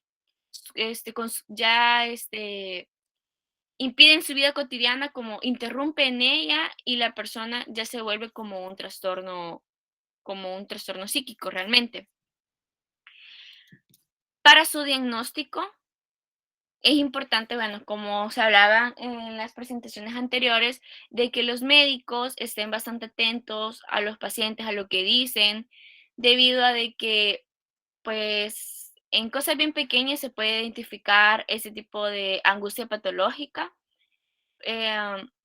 impide en su vida cotidiana, como interrumpe en ella, y la persona ya se vuelve como un trastorno psíquico realmente. Para su diagnóstico, es importante, bueno, como se hablaba en las presentaciones anteriores, de que los médicos estén bastante atentos a los pacientes, a lo que dicen, debido a de que, pues, en cosas bien pequeñas se puede identificar ese tipo de angustia patológica.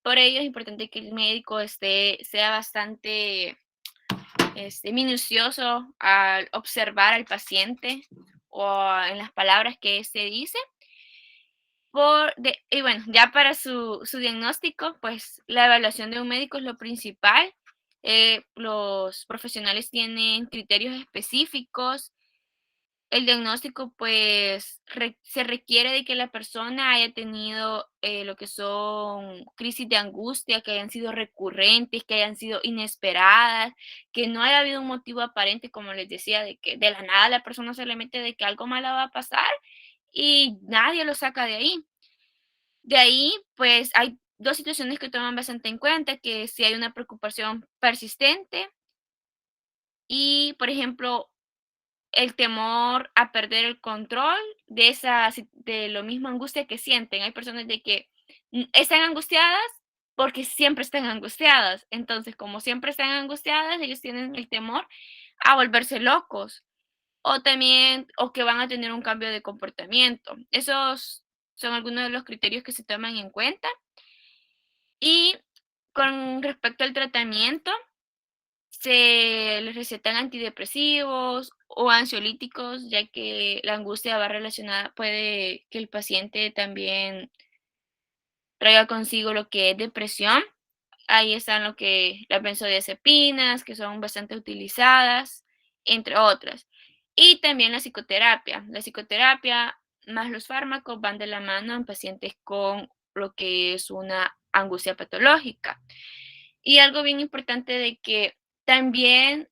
Por ello es importante que el médico sea bastante minucioso al observar al paciente o en las palabras que se dice. Y bueno, ya para su diagnóstico, pues la evaluación de un médico es lo principal. Los profesionales tienen criterios específicos. El diagnóstico, pues, se requiere de que la persona haya tenido lo que son crisis de angustia, que hayan sido recurrentes, que hayan sido inesperadas, que no haya habido un motivo aparente, como les decía, de que de la nada la persona se le mete de que algo malo va a pasar y nadie lo saca de ahí. De ahí, pues, hay 2 situaciones que toman bastante en cuenta, que si hay una preocupación persistente y, por ejemplo, el temor a perder el control de lo mismo angustia que sienten. Hay personas de que están angustiadas porque siempre están angustiadas. Entonces, como siempre están angustiadas, ellos tienen el temor a volverse locos o que van a tener un cambio de comportamiento. Esos son algunos de los criterios que se toman en cuenta. Y con respecto al tratamiento, se les recetan antidepresivos o ansiolíticos, ya que la angustia va relacionada, puede que el paciente también traiga consigo lo que es depresión. Ahí están las benzodiazepinas, que son bastante utilizadas, entre otras. Y también la psicoterapia. La psicoterapia más los fármacos van de la mano en pacientes con lo que es una angustia patológica. Y algo bien importante de que también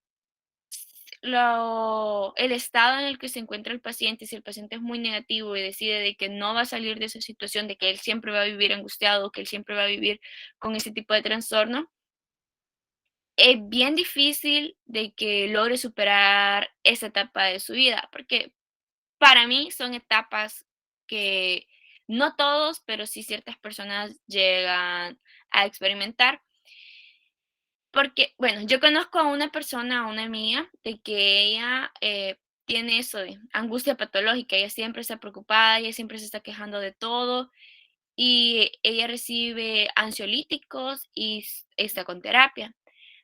el estado en el que se encuentra el paciente, si el paciente es muy negativo y decide de que no va a salir de esa situación, de que él siempre va a vivir angustiado, que él siempre va a vivir con ese tipo de trastorno, es bien difícil de que logre superar esa etapa de su vida, porque para mí son etapas que no todos, pero sí ciertas personas llegan a experimentar. Porque, bueno, yo conozco a una persona, a una amiga, de que ella tiene eso de angustia patológica, ella siempre está preocupada, ella siempre se está quejando de todo y ella recibe ansiolíticos y está con terapia.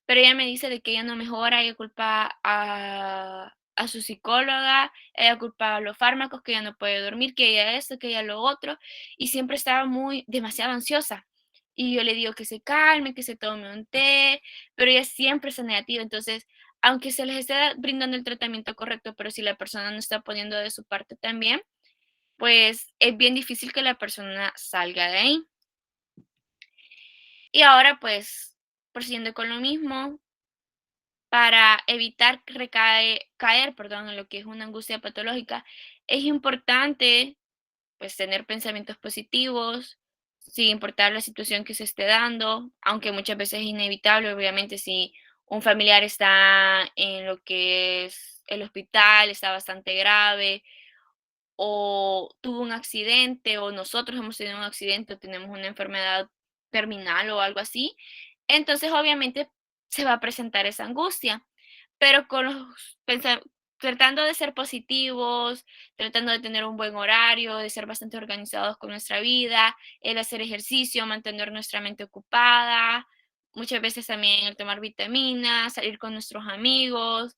Pero ella me dice de que ella no mejora, ella culpa a su psicóloga, ella culpa a los fármacos, que ella no puede dormir, que ella esto, que ella lo otro, y siempre estaba demasiado ansiosa. Y yo le digo que se calme, que se tome un té, pero ella siempre está negativa. Entonces, aunque se les esté brindando el tratamiento correcto, pero si la persona no está poniendo de su parte también, pues es bien difícil que la persona salga de ahí. Y ahora, pues, prosiguiendo con lo mismo, para evitar caer, perdón, en lo que es una angustia patológica, es importante, pues, tener pensamientos positivos, sin importar la situación que se esté dando, aunque muchas veces es inevitable, obviamente, si un familiar está en lo que es el hospital, está bastante grave, o tuvo un accidente, o nosotros hemos tenido un accidente, o tenemos una enfermedad terminal o algo así, entonces obviamente se va a presentar esa angustia, pero tratando de ser positivos, tratando de tener un buen horario, de ser bastante organizados con nuestra vida, el hacer ejercicio, mantener nuestra mente ocupada, muchas veces también el tomar vitaminas, salir con nuestros amigos,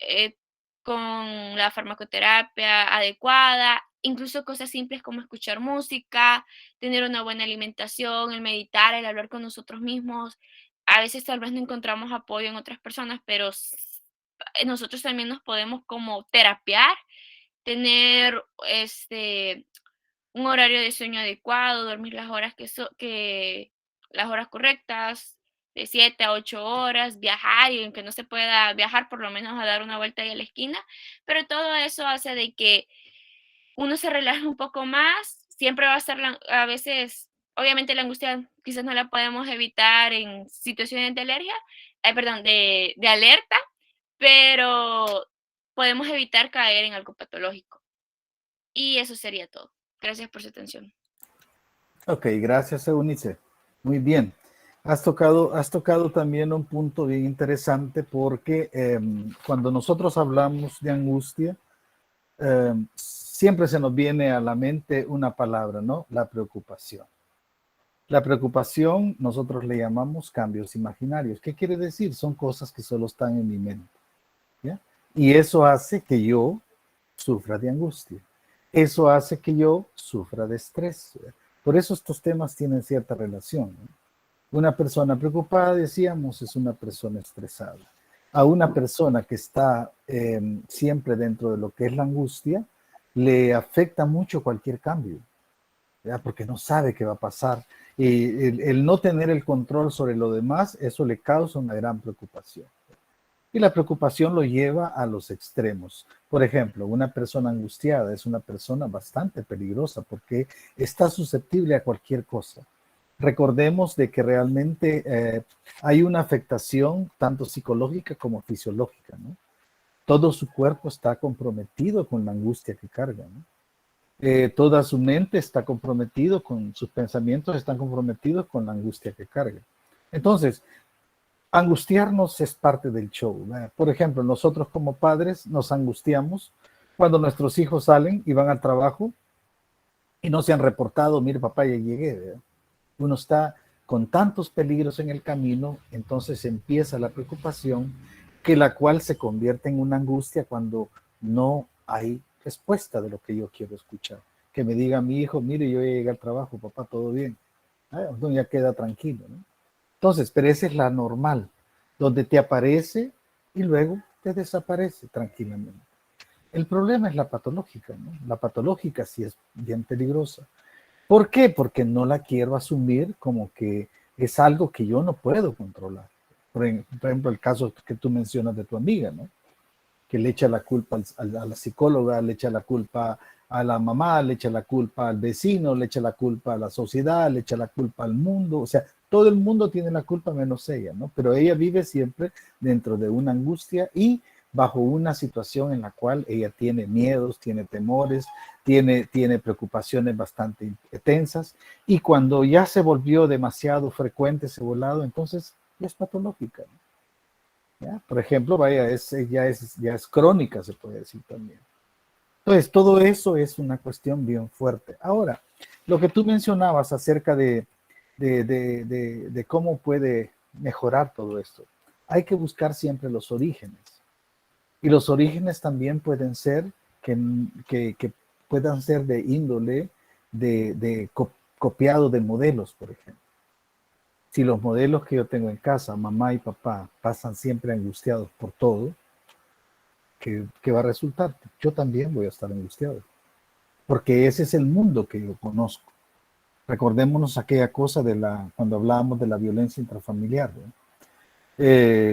eh, con la farmacoterapia adecuada, incluso cosas simples como escuchar música, tener una buena alimentación, el meditar, el hablar con nosotros mismos. A veces tal vez no encontramos apoyo en otras personas, pero nosotros también nos podemos como terapiar, tener un horario de sueño adecuado, dormir las horas que las horas correctas, de 7 a 8 horas, viajar, y aunque no se pueda viajar, por lo menos a dar una vuelta ahí a la esquina, pero todo eso hace de que uno se relaje un poco más, siempre va a estar a veces, obviamente la angustia quizás no la podemos evitar en situaciones de alergia, perdón, de alerta, pero podemos evitar caer en algo patológico. Y eso sería todo. Gracias por su atención. Ok, gracias, Eunice. Muy bien. Has tocado también un punto bien interesante porque cuando nosotros hablamos de angustia, siempre se nos viene a la mente una palabra, ¿no? La preocupación. La preocupación nosotros le llamamos cambios imaginarios. ¿Qué quiere decir? Son cosas que solo están en mi mente, ¿ya? Y eso hace que yo sufra de angustia. Eso hace que yo sufra de estrés. Por eso estos temas tienen cierta relación, ¿no? Una persona preocupada, decíamos, es una persona estresada. A una persona que está siempre dentro de lo que es la angustia, le afecta mucho cualquier cambio, ¿ya? Porque no sabe qué va a pasar. Y el no tener el control sobre lo demás, eso le causa una gran preocupación. Y la preocupación lo lleva a los extremos. Por ejemplo, una persona angustiada es una persona bastante peligrosa porque está susceptible a cualquier cosa. Recordemos de que realmente hay una afectación tanto psicológica como fisiológica, ¿no? Todo su cuerpo está comprometido con la angustia que carga, ¿no? Toda su mente está comprometido con sus pensamientos, están comprometidos con la angustia que carga. Entonces, angustiarnos es parte del show, ¿verdad? Por ejemplo, nosotros como padres nos angustiamos cuando nuestros hijos salen y van al trabajo y no se han reportado, mire papá, ya llegué, ¿verdad? Uno está con tantos peligros en el camino, entonces empieza la preocupación, que la cual se convierte en una angustia cuando no hay respuesta de lo que yo quiero escuchar. Que me diga mi hijo, mire, yo ya llegué al trabajo, papá, todo bien. Entonces ya queda tranquilo, ¿no? Entonces, pero esa es la normal, donde te aparece y luego te desaparece tranquilamente. El problema es la patológica, ¿no? La patológica sí es bien peligrosa. ¿Por qué? Porque no la quiero asumir como que es algo que yo no puedo controlar. Por ejemplo, el caso que tú mencionas de tu amiga, ¿no? Que le echa la culpa a la psicóloga, le echa la culpa a la mamá, le echa la culpa al vecino, le echa la culpa a la sociedad, le echa la culpa al mundo. O sea, todo el mundo tiene la culpa menos ella, ¿no? Pero ella vive siempre dentro de una angustia y bajo una situación en la cual ella tiene miedos, tiene temores, tiene preocupaciones bastante tensas, y cuando ya se volvió demasiado frecuente ese volado, entonces ya es patológica, ¿no? ¿Ya? Por ejemplo, vaya, ya es crónica, se puede decir también. Entonces, todo eso es una cuestión bien fuerte. Ahora, lo que tú mencionabas acerca de cómo puede mejorar todo esto, hay que buscar siempre los orígenes. Y los orígenes también pueden ser que puedan ser de índole copiado de modelos, por ejemplo. Si los modelos que yo tengo en casa, mamá y papá, pasan siempre angustiados por todo, ¿qué va a resultar? Yo también voy a estar angustiado, porque ese es el mundo que yo conozco. Recordémonos aquella cosa cuando hablábamos de la violencia intrafamiliar, ¿no?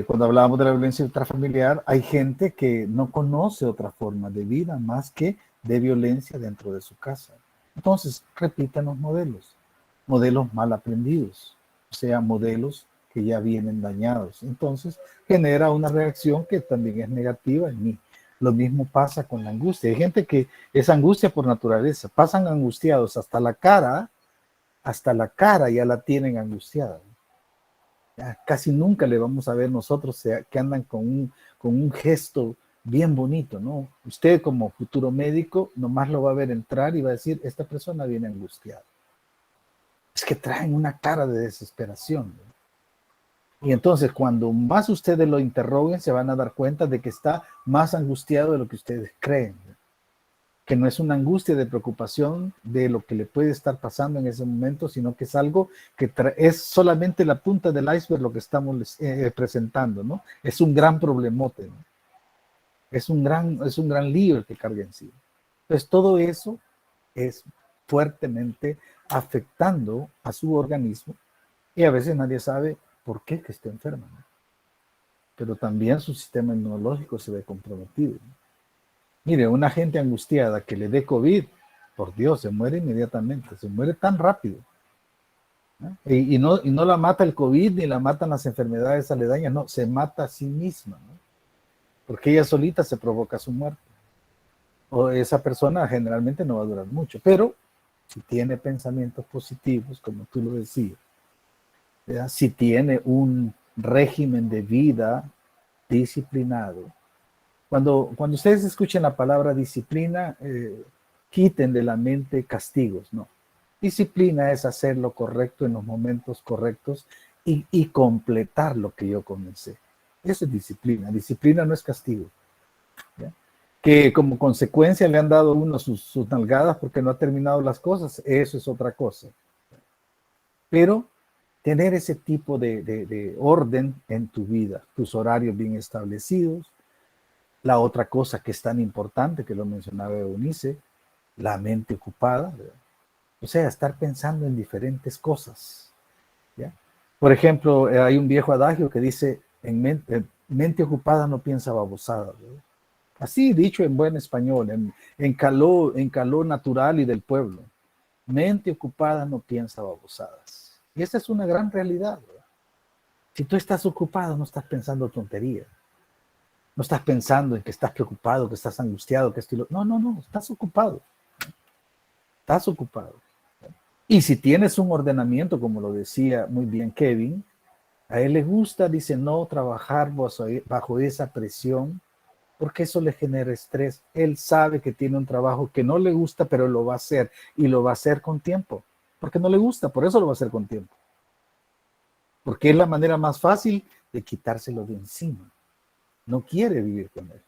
Cuando hablábamos de la violencia intrafamiliar, hay gente que no conoce otra forma de vida más que de violencia dentro de su casa. Entonces, repitan los modelos mal aprendidos, o sea, modelos que ya vienen dañados. Entonces, genera una reacción que también es negativa en mí. Lo mismo pasa con la angustia. Hay gente que es angustia por naturaleza, pasan angustiados hasta la cara ya la tienen angustiada. Ya casi nunca le vamos a ver nosotros que andan con un gesto bien bonito, ¿no? Usted como futuro médico nomás lo va a ver entrar y va a decir, esta persona viene angustiada. Es que traen una cara de desesperación, ¿no? Y entonces cuando más ustedes lo interroguen, se van a dar cuenta de que está más angustiado de lo que ustedes creen, ¿no? Que no es una angustia de preocupación de lo que le puede estar pasando en ese momento, sino que es algo que es solamente la punta del iceberg lo que estamos presentando, ¿no? Es un gran problemote, ¿no? Es un gran lío el que carga en sí. Entonces todo eso es fuertemente afectando a su organismo y a veces nadie sabe por qué que está enferma, ¿no? Pero también su sistema inmunológico se ve comprometido, ¿no? Mire, una gente angustiada que le dé COVID, por Dios, se muere inmediatamente, se muere tan rápido, ¿no? Y no la mata el COVID ni la matan las enfermedades aledañas, no, se mata a sí misma, ¿no? Porque ella solita se provoca su muerte. O esa persona generalmente no va a durar mucho, pero si tiene pensamientos positivos, como tú lo decías, ¿verdad? Si tiene un régimen de vida disciplinado. Cuando ustedes escuchen la palabra disciplina, quiten de la mente castigos, no. Disciplina es hacer lo correcto en los momentos correctos y completar lo que yo comencé. Eso es disciplina. Disciplina no es castigo, ¿ya? Que como consecuencia le han dado a uno sus nalgadas porque no ha terminado las cosas, eso es otra cosa. Pero tener ese tipo de orden en tu vida, tus horarios bien establecidos. La otra cosa que es tan importante, que lo mencionaba Eunice, la mente ocupada, ¿verdad? O sea, estar pensando en diferentes cosas, ¿ya? Por ejemplo, hay un viejo adagio que dice, en mente ocupada no piensa babosada, ¿verdad? Así dicho en buen español, en calor natural y del pueblo. Mente ocupada no piensa babosadas. Y esa es una gran realidad, ¿verdad? Si tú estás ocupado, no estás pensando tonterías. No estás pensando en que estás preocupado, que estás angustiado, que estilo. No, estás ocupado. Estás ocupado. Y si tienes un ordenamiento, como lo decía muy bien Kevin, a él le gusta, dice, no trabajar bajo esa presión, porque eso le genera estrés. Él sabe que tiene un trabajo que no le gusta, pero lo va a hacer, y lo va a hacer con tiempo, porque no le gusta, por eso lo va a hacer con tiempo. Porque es la manera más fácil de quitárselo de encima. No quiere vivir con él,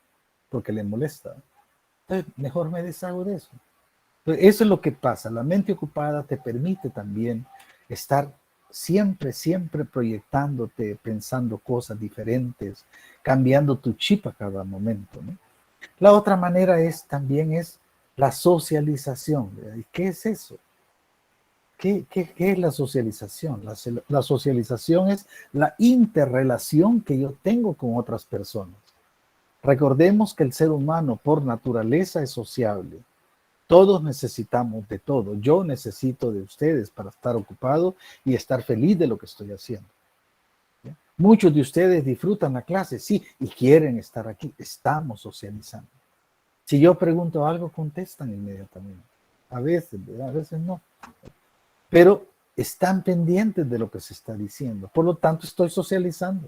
porque le molesta. Entonces, mejor me deshago de eso. Entonces, eso es lo que pasa. La mente ocupada te permite también estar siempre proyectándote, pensando cosas diferentes, cambiando tu chip a cada momento, ¿no? La otra manera también es la socialización, ¿verdad? ¿Y qué es eso? ¿Qué es la socialización? La socialización es la interrelación que yo tengo con otras personas. Recordemos que el ser humano por naturaleza es sociable. Todos necesitamos de todo. Yo necesito de ustedes para estar ocupado y estar feliz de lo que estoy haciendo, ¿ya? Muchos de ustedes disfrutan la clase, sí, y quieren estar aquí. Estamos socializando. Si yo pregunto algo, contestan inmediatamente. A veces, ¿verdad? A veces no. Pero están pendientes de lo que se está diciendo. Por lo tanto, estoy socializando.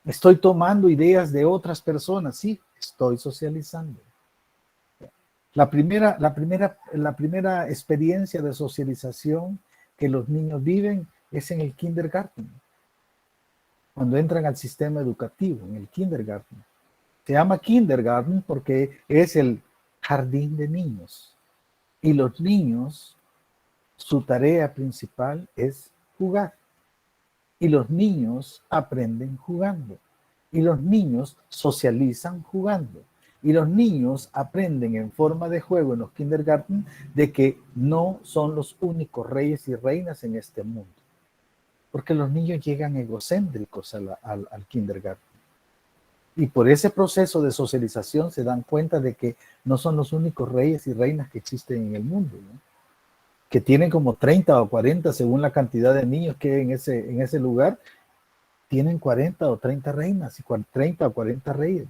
Estoy tomando ideas de otras personas. Sí, estoy socializando. La primera experiencia de socialización que los niños viven es en el kindergarten. Cuando entran al sistema educativo, en el kindergarten. Se llama kindergarten porque es el jardín de niños. Y los niños, su tarea principal es jugar. Y los niños aprenden jugando. Y los niños socializan jugando. Y los niños aprenden en forma de juego en los kindergarten de que no son los únicos reyes y reinas en este mundo. Porque los niños llegan egocéntricos al kindergarten. Y por ese proceso de socialización se dan cuenta de que no son los únicos reyes y reinas que existen en el mundo, ¿no? Que tienen como 30 o 40, según la cantidad de niños que hay en ese lugar, tienen 40 o 30 reinas y 30 o 40 reyes.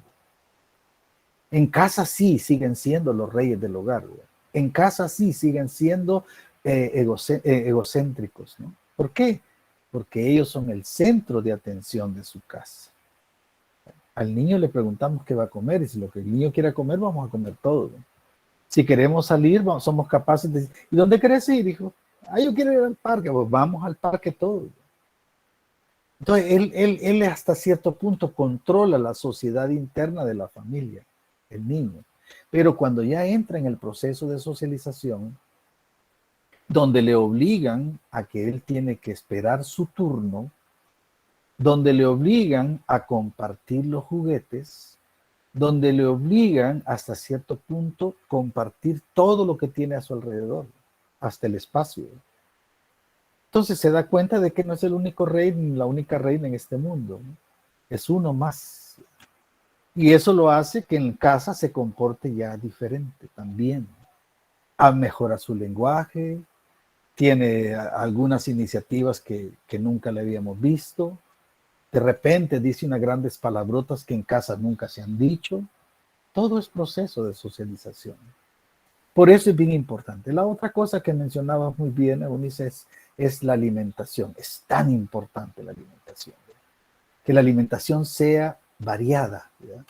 En casa sí siguen siendo los reyes del hogar, ¿verdad? En casa sí siguen siendo egocéntricos, ¿no? ¿Por qué? Porque ellos son el centro de atención de su casa. Al niño le preguntamos qué va a comer y si lo que el niño quiere comer, vamos a comer todo. Si queremos salir, somos capaces de decir, ¿y dónde querés ir, hijo? Yo quiero ir al parque. Pues vamos al parque todo. Entonces, él hasta cierto punto controla la sociedad interna de la familia, el niño. Pero cuando ya entra en el proceso de socialización, donde le obligan a que él tiene que esperar su turno, donde le obligan a compartir los juguetes, donde le obligan hasta cierto punto compartir todo lo que tiene a su alrededor, hasta el espacio. Entonces se da cuenta de que no es el único rey ni la única reina en este mundo, ¿no? Es uno más. Y eso lo hace que en casa se comporte ya diferente también. Mejora su lenguaje, tiene algunas iniciativas que nunca le habíamos visto. De repente dice unas grandes palabrotas que en casa nunca se han dicho. Todo es proceso de socialización. Por eso es bien importante. La otra cosa que mencionabas muy bien, Eunice, es la alimentación. Es tan importante la alimentación. Que la alimentación sea variada, ¿verdad?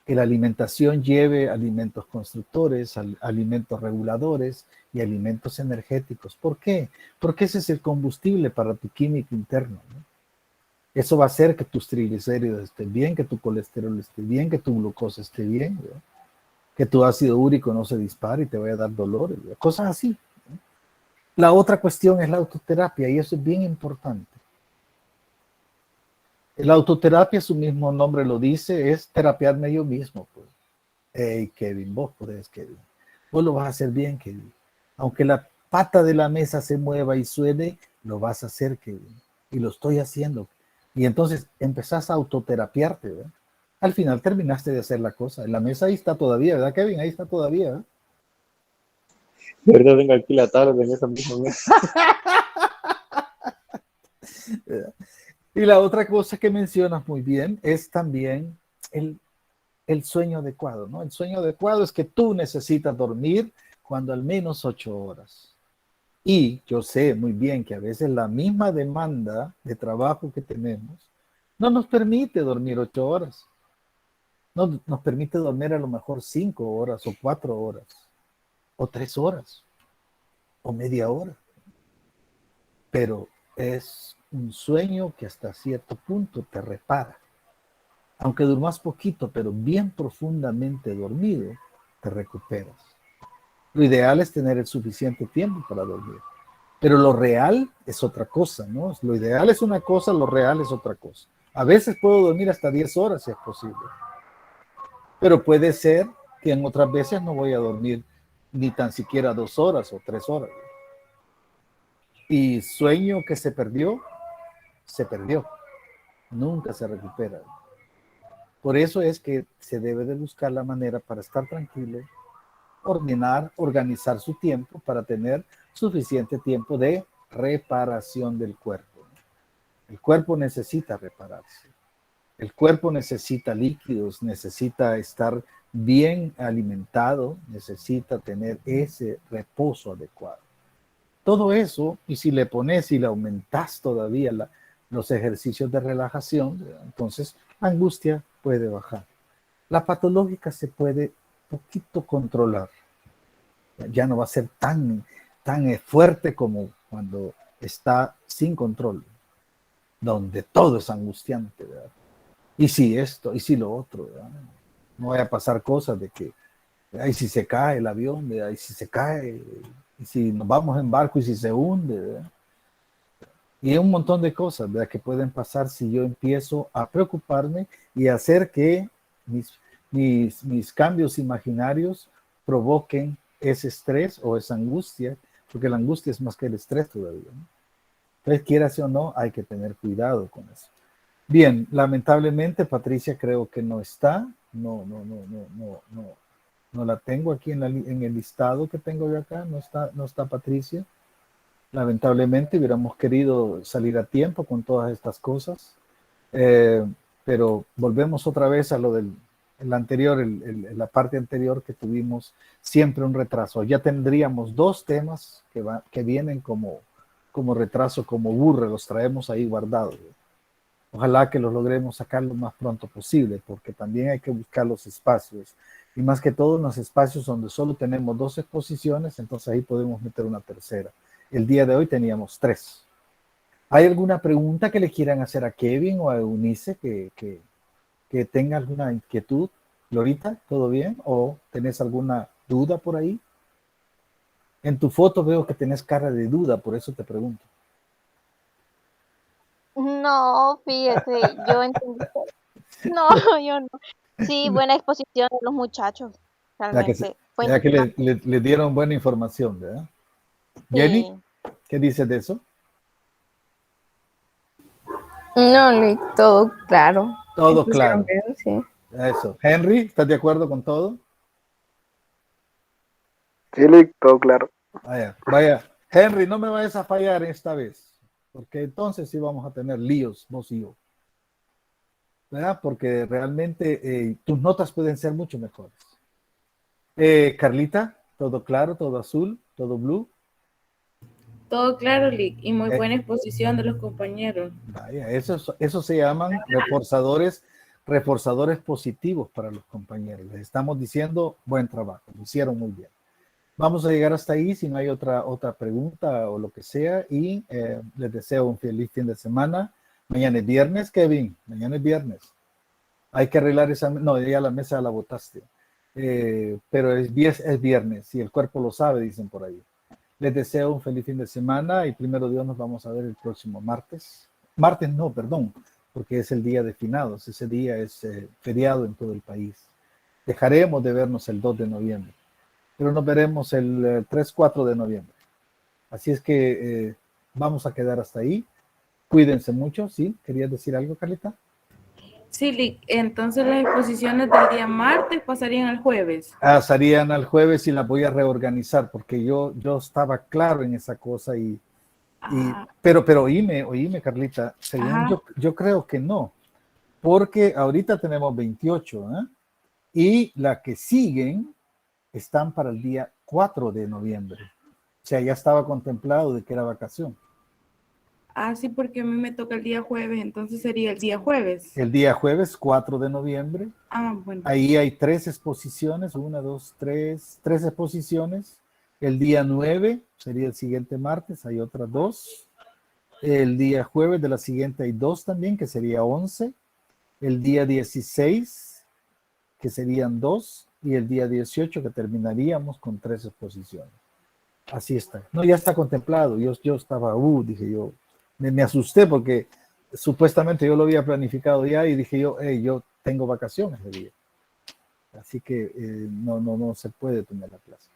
Que la alimentación lleve alimentos constructores, alimentos reguladores y alimentos energéticos. ¿Por qué? Porque ese es el combustible para tu química interna, ¿no? Eso va a hacer que tus triglicéridos estén bien, que tu colesterol esté bien, que tu glucosa esté bien, ¿verdad? Que tu ácido úrico no se dispare y te vaya a dar dolores, ¿verdad? Cosas así, ¿no? La otra cuestión es la autoterapia y eso es bien importante. La autoterapia, su mismo nombre lo dice, es terapiarme yo mismo. Pues. Hey, Kevin, vos podés, Kevin. Vos lo vas a hacer bien, Kevin. Aunque la pata de la mesa se mueva y suene, lo vas a hacer, Kevin. Y lo estoy haciendo. Y entonces empezás a autoterapiarte, ¿verdad? Al final terminaste de hacer la cosa. La mesa ahí está todavía, ¿verdad, Kevin? Ahí está todavía, ¿verdad? De verdad tengo aquí la tabla en esa misma mesa. Y la otra cosa que mencionas muy bien es también el sueño adecuado, ¿no? El sueño adecuado es que tú necesitas dormir cuando al menos 8 horas. Y yo sé muy bien que a veces la misma demanda de trabajo que tenemos no nos permite dormir 8 horas. No nos permite dormir a lo mejor 5 horas o 4 horas o 3 horas o media hora. Pero es un sueño que hasta cierto punto te repara. Aunque durmas poquito, pero bien profundamente dormido, te recuperas. Lo ideal es tener el suficiente tiempo para dormir. Pero lo real es otra cosa, ¿no? Lo ideal es una cosa, lo real es otra cosa. A veces puedo dormir hasta 10 horas si es posible. Pero puede ser que en otras veces no voy a dormir ni tan siquiera 2 horas o 3 horas. Y sueño que se perdió. Nunca se recupera. Por eso es que se debe de buscar la manera para estar tranquilo, organizar su tiempo para tener suficiente tiempo de reparación del cuerpo. El cuerpo necesita repararse. El cuerpo necesita líquidos, necesita estar bien alimentado, necesita tener ese reposo adecuado. Todo eso, y si le pones y le aumentas todavía los ejercicios de relajación, entonces la angustia puede bajar. La patológica se puede poquito controlar. Ya no va a ser tan fuerte como cuando está sin control, donde todo es angustiante, ¿verdad? Y si esto, y si lo otro, ¿verdad? No vaya a pasar cosas de que, ay, si se cae el avión, ¿verdad? Y si se cae, y si nos vamos en barco y si se hunde, ¿verdad? Y hay un montón de cosas, ¿verdad?, que pueden pasar si yo empiezo a preocuparme y a hacer que mis cambios imaginarios provoquen ese estrés o esa angustia, porque la angustia es más que el estrés todavía, ¿no? Entonces, quieras o no, hay que tener cuidado con eso. Bien, lamentablemente Patricia creo que no está, no la tengo aquí en el listado que tengo yo acá, no está Patricia. Lamentablemente hubiéramos querido salir a tiempo con todas estas cosas, pero volvemos otra vez a lo del anterior, la parte anterior que tuvimos siempre un retraso. Ya tendríamos 2 temas que vienen como retraso, como burro, los traemos ahí guardados. Ojalá que lo logremos sacar lo más pronto posible, porque también hay que buscar los espacios. Y más que todo en los espacios donde solo tenemos 2 exposiciones, entonces ahí podemos meter una tercera. El día de hoy teníamos 3. ¿Hay alguna pregunta que le quieran hacer a Kevin o a Eunice que tenga alguna inquietud? Glorita, ¿todo bien? ¿O tenés alguna duda por ahí? En tu foto veo que tenés cara de duda, por eso te pregunto. No, fíjese, yo entendí todo. No, yo no. Sí, buena exposición de los muchachos, realmente. Fue Ya que interesante. le dieron buena información, ¿verdad? Jenny, Sí. ¿qué dices de eso? No, Lick, todo claro. Todo Expusieron claro. bien, sí. Eso. Henry, ¿estás de acuerdo con todo? Sí, Lick, todo claro. Vaya. Henry, no me vayas a fallar esta vez, porque entonces sí vamos a tener líos, vos y yo. ¿Verdad? Porque realmente tus notas pueden ser mucho mejores. Carlita, todo claro, todo azul, todo blue. Todo claro, Lick, y muy buena exposición de los compañeros. Vaya, eso se llaman reforzadores positivos para los compañeros. Les estamos diciendo buen trabajo, lo hicieron muy bien. Vamos a llegar hasta ahí si no hay otra pregunta o lo que sea, y les deseo un feliz fin de semana. Mañana es viernes, Kevin, mañana es viernes. Hay que arreglar esa, no, ya la mesa la botaste. Pero es viernes y el cuerpo lo sabe, dicen por ahí. Les deseo un feliz fin de semana y primero Dios nos vamos a ver el próximo martes. Martes no, perdón, porque es el día de finados. Ese día es feriado en todo el país. Dejaremos de vernos el 2 de noviembre, pero nos veremos el 3-4 de noviembre. Así es que vamos a quedar hasta ahí. Cuídense mucho, ¿sí? ¿Querías decir algo, Carlita? Sí, Lick, entonces las exposiciones del día martes pasarían al jueves. Salían al jueves y las voy a reorganizar porque yo estaba claro en esa cosa pero oíme, Carlita, según yo creo que no, porque ahorita tenemos 28, ¿eh? Y las que siguen están para el día 4 de noviembre. O sea, ya estaba contemplado de que era vacación. Sí, porque a mí me toca el día jueves, entonces sería el día jueves. El día jueves 4 de noviembre. Bueno. Ahí hay 3 exposiciones, 1, 2, 3 exposiciones. El día 9 sería el siguiente martes, hay otras 2. El día jueves de la siguiente hay 2 también, que sería 11. El día 16, que serían 2. Y el día 18, que terminaríamos con 3 exposiciones. Así está. No, ya está contemplado. Yo estaba, dije yo, me asusté porque supuestamente yo lo había planificado ya y dije yo, yo tengo vacaciones de día. Así que no se puede tener la clase.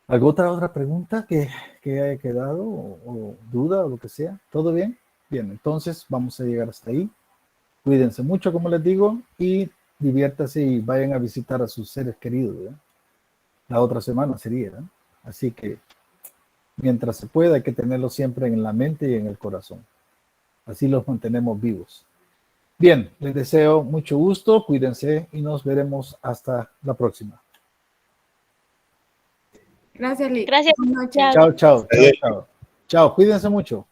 ¿Alguna otra pregunta que haya quedado o duda o lo que sea? ¿Todo bien? Bien, entonces vamos a llegar hasta ahí. Cuídense mucho, como les digo, y diviértanse y vayan a visitar a sus seres queridos, ¿verdad? La otra semana sería, ¿verdad? Así que mientras se pueda hay que tenerlos siempre en la mente y en el corazón. Así los mantenemos vivos. Bien, les deseo mucho gusto, cuídense y nos veremos hasta la próxima. Gracias, Lick. Gracias. Buenas noches. Chao. Chao, cuídense mucho.